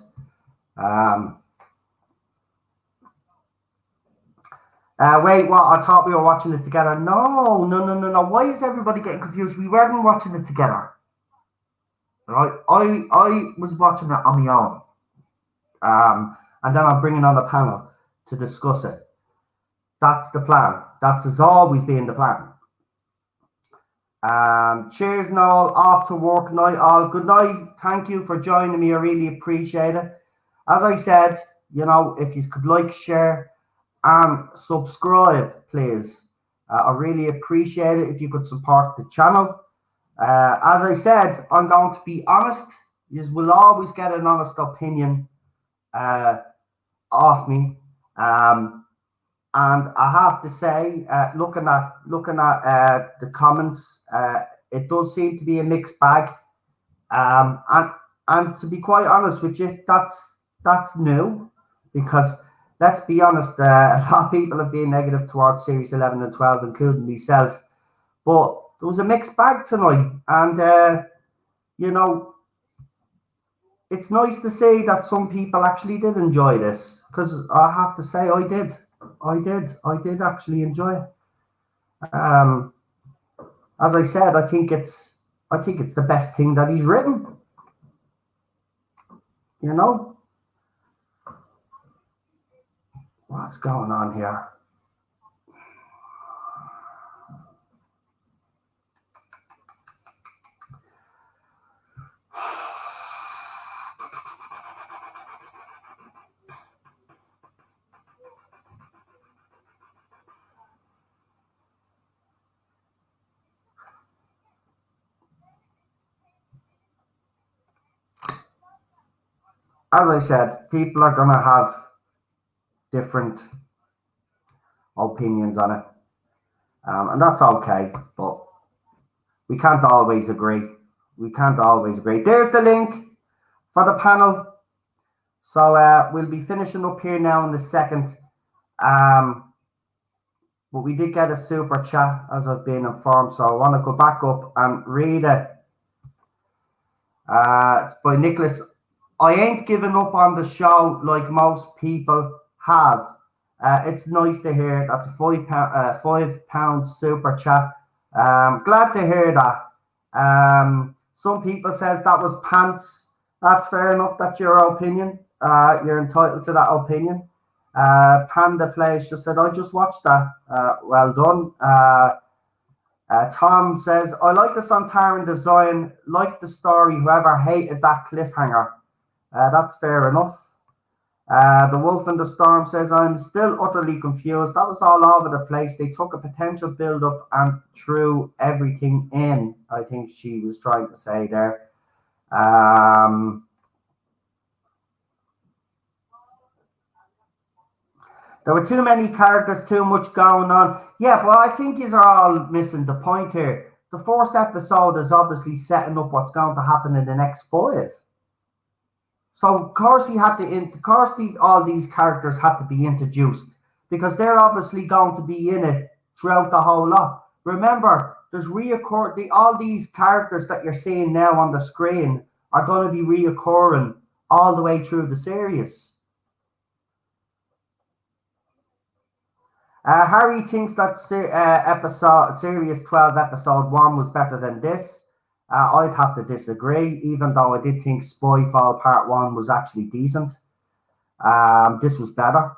Wait, what? I thought we were watching it together. No, no, no, no, no. Why is everybody getting confused? We weren't watching it together. Right? I was watching it on my own. And then I'm bringing on a panel to discuss it. That's the plan. That has always been the plan. Cheers, Noel. Off to work night, all. Good night. Thank you for joining me. I really appreciate it. As I said, you know, if you could like, share, and subscribe, please. I really appreciate it if you could support the channel. As I said, I'm going to be honest. You will always get an honest opinion off me. And I have to say, looking at the comments, it does seem to be a mixed bag. And to be quite honest with you, that's new, because let's be honest, a lot of people have been negative towards Series 11 and 12, including myself. But there was a mixed bag tonight, and you know, it's nice to see that some people actually did enjoy this, because I have to say I did actually enjoy it. As I said, I think it's the best thing that he's written. You know, what's going on here? As I said, people are going to have different opinions on it. And that's okay, but we can't always agree. There's the link for the panel. So we'll be finishing up here now in the second. But we did get a super chat, as I've been informed. So I want to go back up and read it. It's by Nicholas. I ain't giving up on the show like most people have. It's nice to hear. That's a £5 super chat. Glad to hear that. Some people says that was pants. That's fair enough. That's your opinion. You're entitled to that opinion. Panda Plays just said, I just watched that. Well done. Tom says, I like the Sontaran design, like the story, whoever hated that cliffhanger. That's fair enough. The Wolf in the Storm says, I'm still utterly confused. That was all over the place. They took a potential build-up and threw everything in, I think she was trying to say there. There were too many characters, too much going on. Yeah, but I think these are all missing the point here. The first episode is obviously setting up what's going to happen in the next 5. So of course all these characters had to be introduced, because they're obviously going to be in it throughout the whole lot. Remember, there's all these characters that you're seeing now on the screen are going to be reoccurring all the way through the series. Harry thinks that Series 12 episode 1 was better than this. I'd have to disagree, even though I did think Spyfall Part 1 was actually decent. This was better.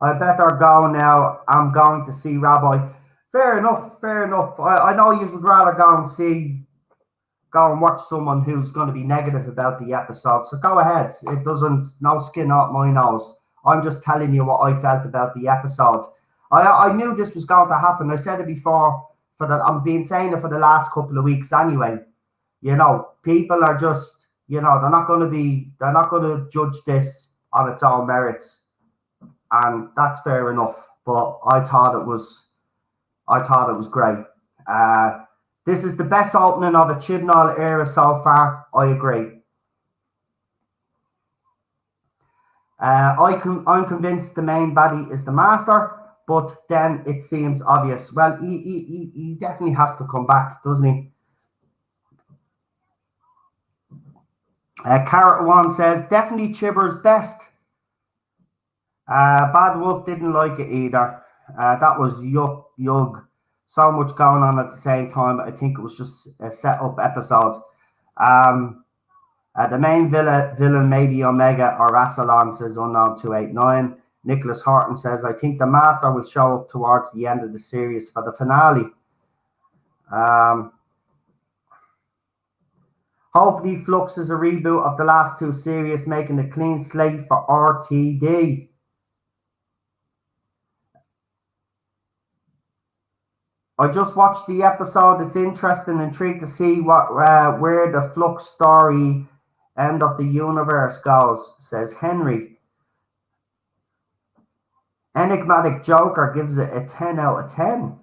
I better go now. I'm going to see Rabbi. Fair enough. I know you would rather go and watch someone who's going to be negative about the episode. So go ahead. It doesn't, no skin off my nose. I'm just telling you what I felt about the episode. I knew this was going to happen. I said it before. I've been saying it for the last couple of weeks anyway. You know, people are just, you know, they're not going to judge this on its own merits. And that's fair enough. But I thought it was great. This is the best opening of a Chibnall era so far. I agree. I'm convinced the main baddie is the Master. but then it seems obvious. Well, he definitely has to come back, doesn't he? Carrot One says, definitely Chibber's best. Bad Wolf didn't like it either. That was yug. So much going on at the same time. I think it was just a set-up episode. The main villain may be Omega or Watchalong, says Unknown289. Nicholas Horton says, I think the Master will show up towards the end of the series for the finale. Hopefully Flux is a reboot of the last two series, making a clean slate for RTD. I just watched the episode. It's interesting, intrigued to see where the Flux story end of the universe goes, says Henry. Enigmatic Joker gives it a 10 out of 10.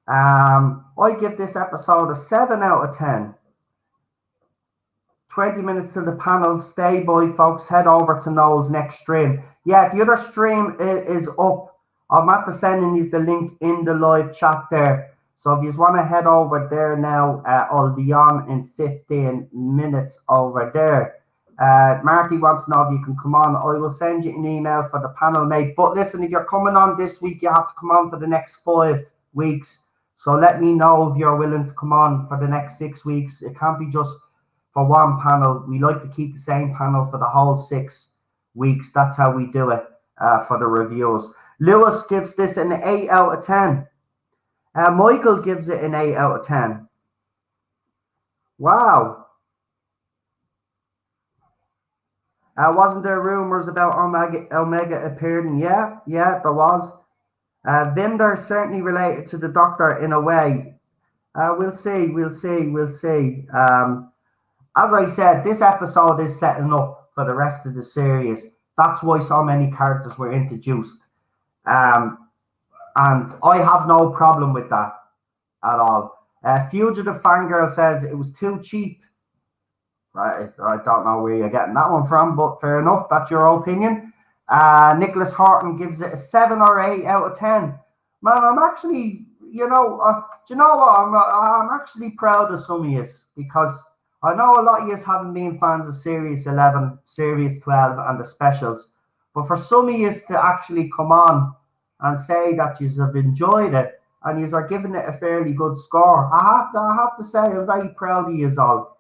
I give this episode a 7 out of 10. 20 minutes to the panel. Stay by, folks. Head over to Noel's next stream. Yeah, the other stream is up. I'm at the sending you the link in the live chat there. So if you want to head over there now, I'll be on in 15 minutes over there. Marty wants to know if you can come on. I will send you an email for the panel, mate. But listen, if you're coming on this week, you have to come on for the next 5 weeks. So let me know if you're willing to come on for the next 6 weeks. It can't be just for one panel. We like to keep the same panel for the whole 6 weeks. That's how we do it for the reviews. Lewis gives this an 8 out of 10. Michael gives it an 8 out of 10. Wow. Wasn't there rumors about Omega appearing? Yeah, there was. Vinder certainly related to the Doctor in a way. We'll see. As I said, this episode is setting up for the rest of the series. That's why so many characters were introduced. And I have no problem with that at all. Fugitive Fangirl says it was too cheap. I don't know where you're getting that one from, but fair enough. That's your opinion. Nicholas Horton gives it a 7 or 8 out of 10. Man, I'm actually, do you know what? I'm actually proud of some of you, because I know a lot of you haven't been fans of Series 11, Series 12, and the specials. But for some of you to actually come on and say that you have enjoyed it and you are giving it a fairly good score, I have to say I'm very proud of you all.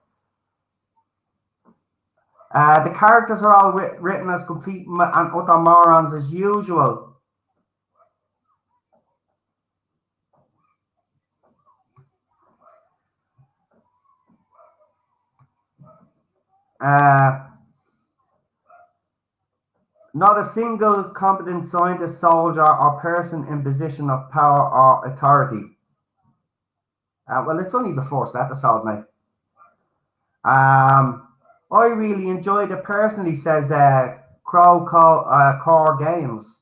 The characters are all written as complete and utter morons as usual. Not a single competent scientist, soldier, or person in position of power or authority. Well, it's only the first episode, mate. I really enjoyed it personally, says Crow Core Games.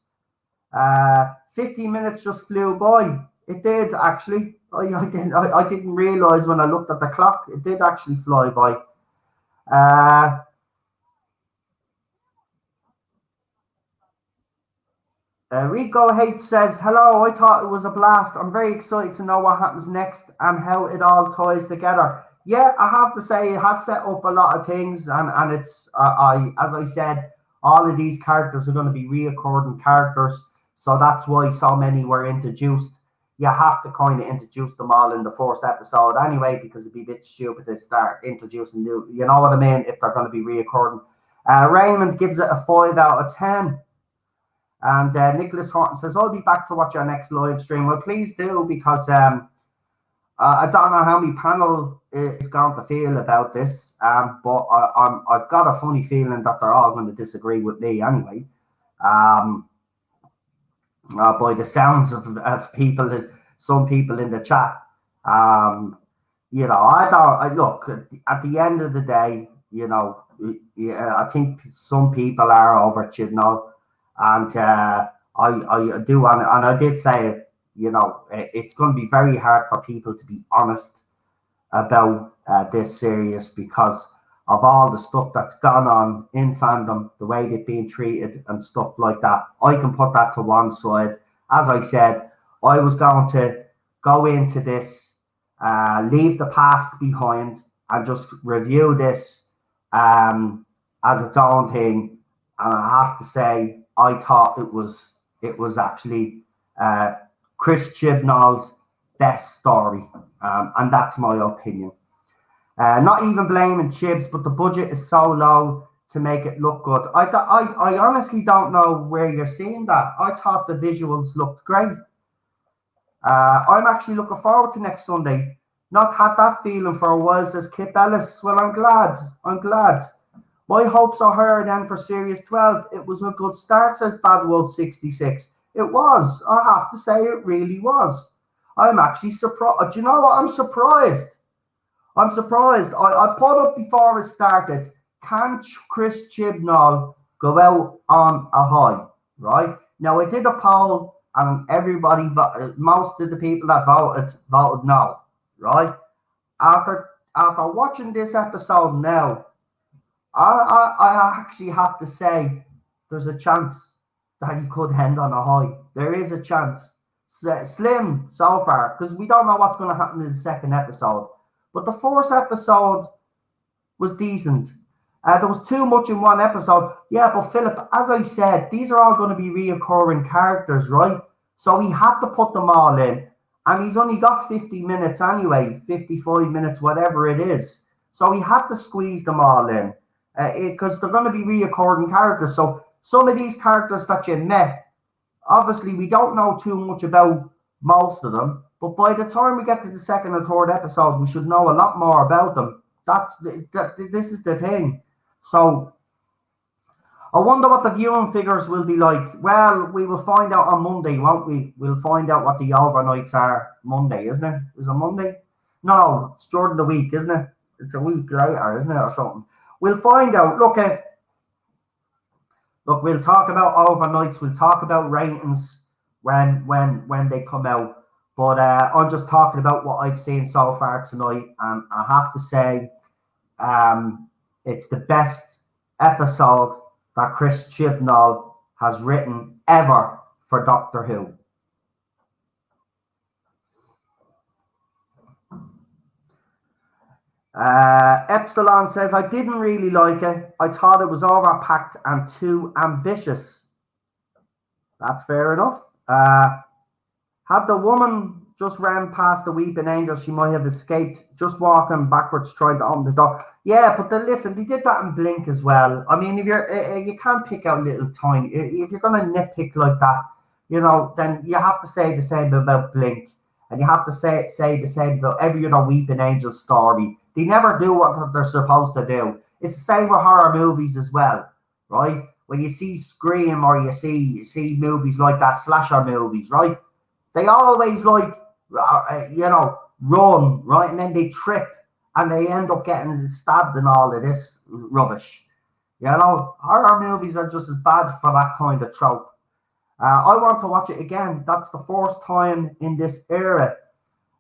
15 minutes just flew by. It did, actually. I didn't realise when I looked at the clock. It did actually fly by. Rico H says, hello, I thought it was a blast. I'm very excited to know what happens next and how it all ties together. Yeah, I have to say it has set up a lot of things, and it's as I said, all of these characters are going to be reoccurring characters, so that's why so many were introduced. You have to kind of introduce them all in the first episode anyway, because it'd be a bit stupid to start introducing new, you know what I mean, if they're going to be reoccurring. Raymond gives it a 5 out of 10. And Nicholas Horton says, I'll be back to watch our next live stream. Well, please do, because I don't know how my panel is going to feel about this, but I've got a funny feeling that they're all going to disagree with me anyway. By the sounds of people, some people in the chat. Look, at the end of the day, I think some people are over it, and I do, and I did say, it's going to be very hard for people to be honest about this series, because of all the stuff that's gone on in fandom, the way they've been treated and stuff like that. I can put that to one side. As I said, I was going to go into this, leave the past behind, and just review this as its own thing. And I have to say, I thought it was actually Chris Chibnall's best story, and that's my opinion. Not even blaming Chibs, but the budget is so low to make it look good. I honestly don't know where you're seeing that. I thought the visuals looked great. I'm actually looking forward to next Sunday. Not had that feeling for a while, says Kip Ellis. Well, I'm glad. I'm glad. My hopes are higher than for Series 12. It was a good start, says Bad Wolf 66. It was. I have to say, it really was. I'm actually surprised. Do you know what? I'm surprised. I'm surprised. I put up before it started. Can Chris Chibnall go out on a high? Right? Now, I did a poll, and everybody, most of the people that voted no. Right? After watching this episode now, I actually have to say there's a chance that he could end on a high. There is a chance. Slim so far, because we don't know what's going to happen in the second episode. But the first episode was decent. There was too much in one episode. Yeah, but Philip, as I said, these are all going to be reoccurring characters, right? So he had to put them all in. And he's only got 50 minutes anyway, 55 minutes, whatever it is. So he had to squeeze them all in. Because they're going to be reoccurring characters. So some of these characters that you met, obviously we don't know too much about most of them. But by the time we get to the second or third episode, we should know a lot more about them. This is the thing. So I wonder what the viewing figures will be like. Well, we will find out on Monday, won't we? We'll find out what the overnights are Monday, isn't it? Is it Monday? No, it's during the week, isn't it? It's a week later, isn't it, or something? We'll find out. Look, we'll talk about overnights. We'll talk about ratings when they come out. But I'm just talking about what I've seen so far tonight, and I have to say, it's the best episode that Chris Chibnall has written ever for Doctor Who. Epsilon says, I didn't really like it. I thought it was overpacked and too ambitious. That's fair enough. Had the woman just ran past the weeping angel, she might have escaped, just walking backwards trying to open the door. Yeah, but listen, they did that in Blink as well. I mean, if you can't pick out little tiny, if you're going to nitpick like that, you know, then you have to say the same about Blink, and you have to say the same about every other weeping angel story. They never do what they're supposed to do. It's the same with horror movies as well, right? When you see Scream or you see movies like that, slasher movies, right? They always run, right? And then they trip and they end up getting stabbed and all of this rubbish. You know, horror movies are just as bad for that kind of trope. I want to watch it again. That's the first time in this era.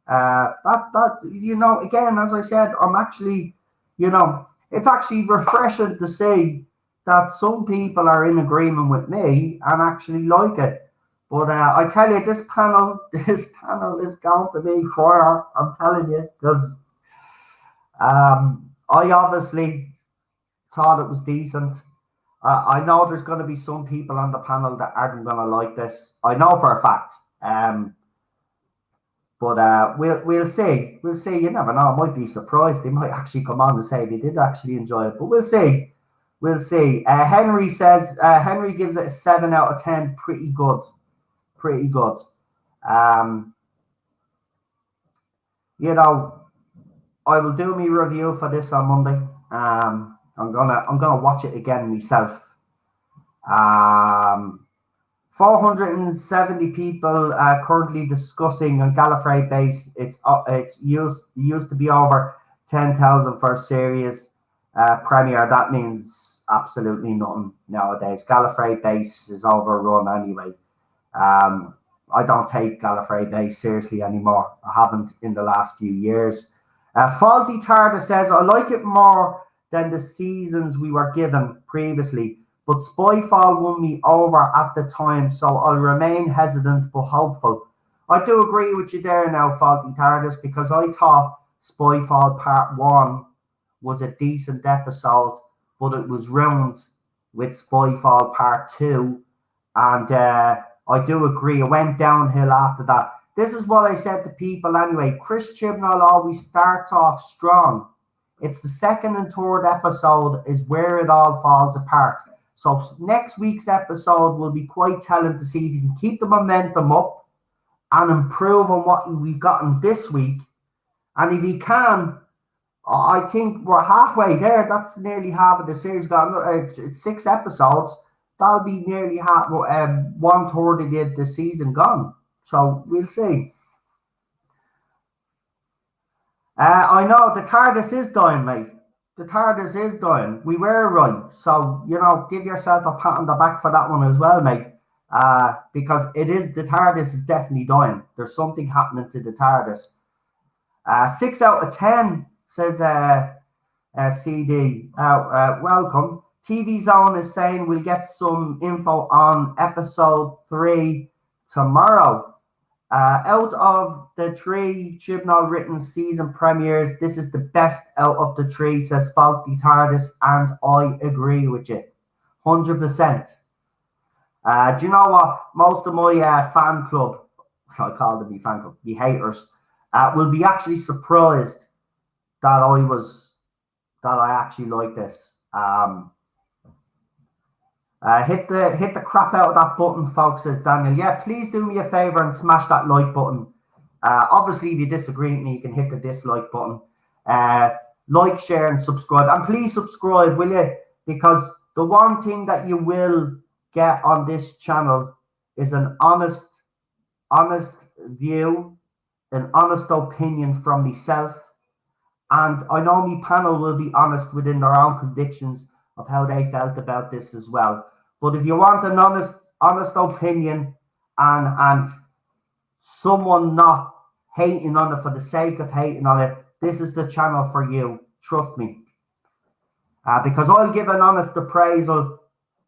Again, as I said, I'm actually, it's actually refreshing to see that some people are in agreement with me and actually like it. But I tell you, this panel is going to be fire. I'm telling you, because I obviously thought it was decent. I know there's going to be some people on the panel that aren't going to like this. I know for a fact. But we'll see. We'll see. You never know. I might be surprised. They might actually come on and say they did actually enjoy it. But we'll see. We'll see. Henry says Henry gives it a 7 out of 10. Pretty good. Pretty good. I will do my review for this on Monday. I'm gonna watch it again myself. 470 people currently discussing on Gallifrey base. It's used to be over 10,000 for a series premiere. That means absolutely nothing nowadays. Gallifrey base is overrun anyway. I don't take Gallifrey base seriously anymore. I haven't in the last few years. Faulty Tardis says, I like it more than the seasons we were given previously, but Spyfall won me over at the time, so I'll remain hesitant but hopeful. I do agree with you there now, Faulty Tardis, because I thought Spyfall Part 1 was a decent episode, but it was ruined with Spyfall Part 2, and I do agree, it went downhill after that. This is what I said to people anyway. Chris Chibnall always starts off strong. It's the second and third episode is where it all falls apart. So next week's episode will be quite telling to see if you can keep the momentum up and improve on what we've gotten this week. And if you can, I think we're halfway there. That's nearly half of the series gone. It's 6 episodes. That'll be nearly half, 1/3 of the season gone. So we'll see. I know the TARDIS is dying, mate. The TARDIS is dying. We were right. So, give yourself a pat on the back for that one as well, mate. Because the TARDIS is definitely dying. There's something happening to the TARDIS. 6 out of 10, says CD. Welcome. TV Zone is saying we'll get some info on episode 3 tomorrow. Out of the 3 Chibnall written season premieres, this is the best out of the 3, says Faulty Tardis, and I agree with you 100%. Do you know what? Most of my fan club, I call them my fan club, the haters, will be actually surprised that I actually like this. Hit the crap out of that button, folks, says Daniel. Yeah, please do me a favor and smash that like button. Obviously, if you disagree with me, you can hit the dislike button. Like, share, and subscribe. And please subscribe, will you? Because the one thing that you will get on this channel is an honest view, an honest opinion from myself. And I know my panel will be honest within their own convictions of how they felt about this as well. But if you want an honest opinion and someone not hating on it for the sake of hating on it, this is the channel for you. Trust me. Because I'll give an honest appraisal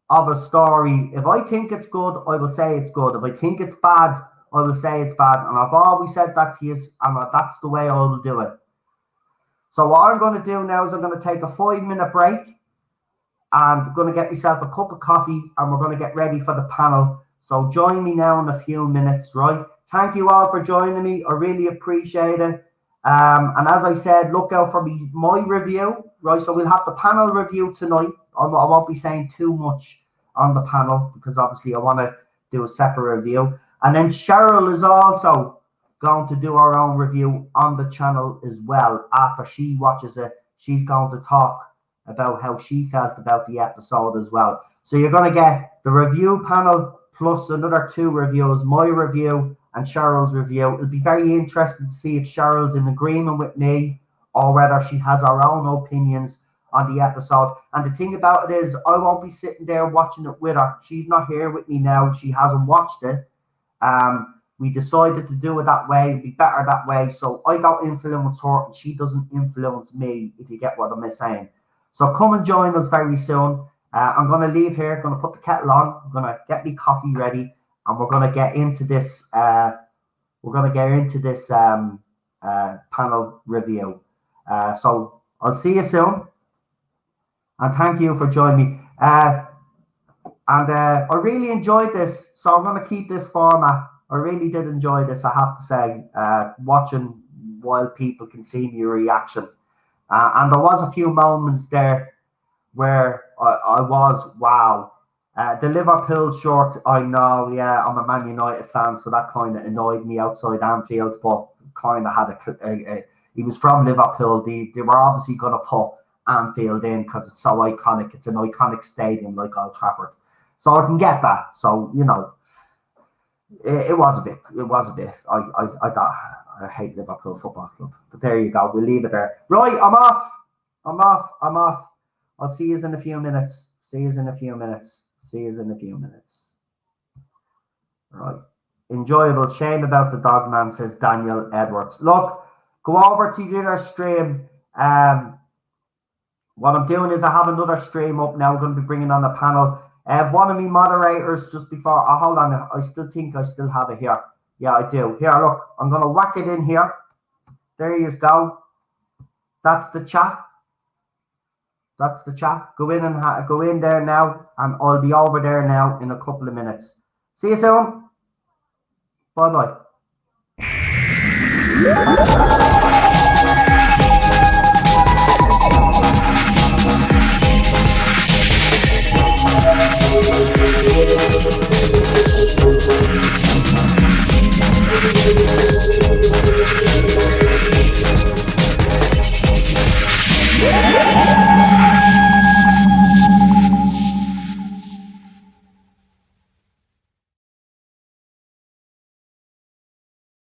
of a story. If I think it's good, I will say it's good. If I think it's bad, I will say it's bad. And I've always said that to you, and that's the way I will do it. So what I'm going to do now is I'm going to take a 5-minute break. And going to get myself a cup of coffee, and we're going to get ready for the panel. So join me now in a few minutes, right? Thank you all for joining me. I really appreciate it. And as I said, look out for my review, right? So we'll have the panel review tonight. I won't be saying too much on the panel because obviously I want to do a separate review. And then Cheryl is also going to do her own review on the channel as well. After she watches it, she's going to talk about how she felt about the episode as well. So you're going to get the review panel plus another 2 reviews, my review and Cheryl's review. It'll be very interesting to see if Cheryl's in agreement with me or whether she has her own opinions on the episode. And the thing about it is, I won't be sitting there watching it with her. She's not here with me now. She hasn't watched it. We decided to do it that way. It'd be better that way. So I don't influence her and she doesn't influence me, if you get what I'm saying. So come and join us very soon. I'm going to leave here, going to put the kettle on, I'm going to get me coffee ready, and we're going to get into this. Panel review. So I'll see you soon, and thank you for joining me. I really enjoyed this, so I'm going to keep this format. I really did enjoy this, I have to say, watching while people can see my reaction. And there was a few moments there where I was, wow. The Liverpool short, I know, yeah, I'm a Man United fan, so that kind of annoyed me outside Anfield, but kind of had he was from Liverpool. They were obviously going to put Anfield in because it's so iconic. It's an iconic stadium like Old Trafford. So I can get that. So, it was a bit. I hate Liverpool Football Club. But there you go. We'll leave it there. Right, I'm off. I'll see you in a few minutes. Right. Enjoyable. Shame about the dog man, says Daniel Edwards. Look, go over to the other stream. What I'm doing is I have another stream up now. I'm going to be bringing on a panel. One of me moderators just before. Oh, hold on. I still think I still have it here. Yeah, I do. Here, look. I'm going to whack it in here. There you go. That's the chat. That's the chat. Go in and go in there now, and I'll be over there now in a couple of minutes. See you soon. Bye bye.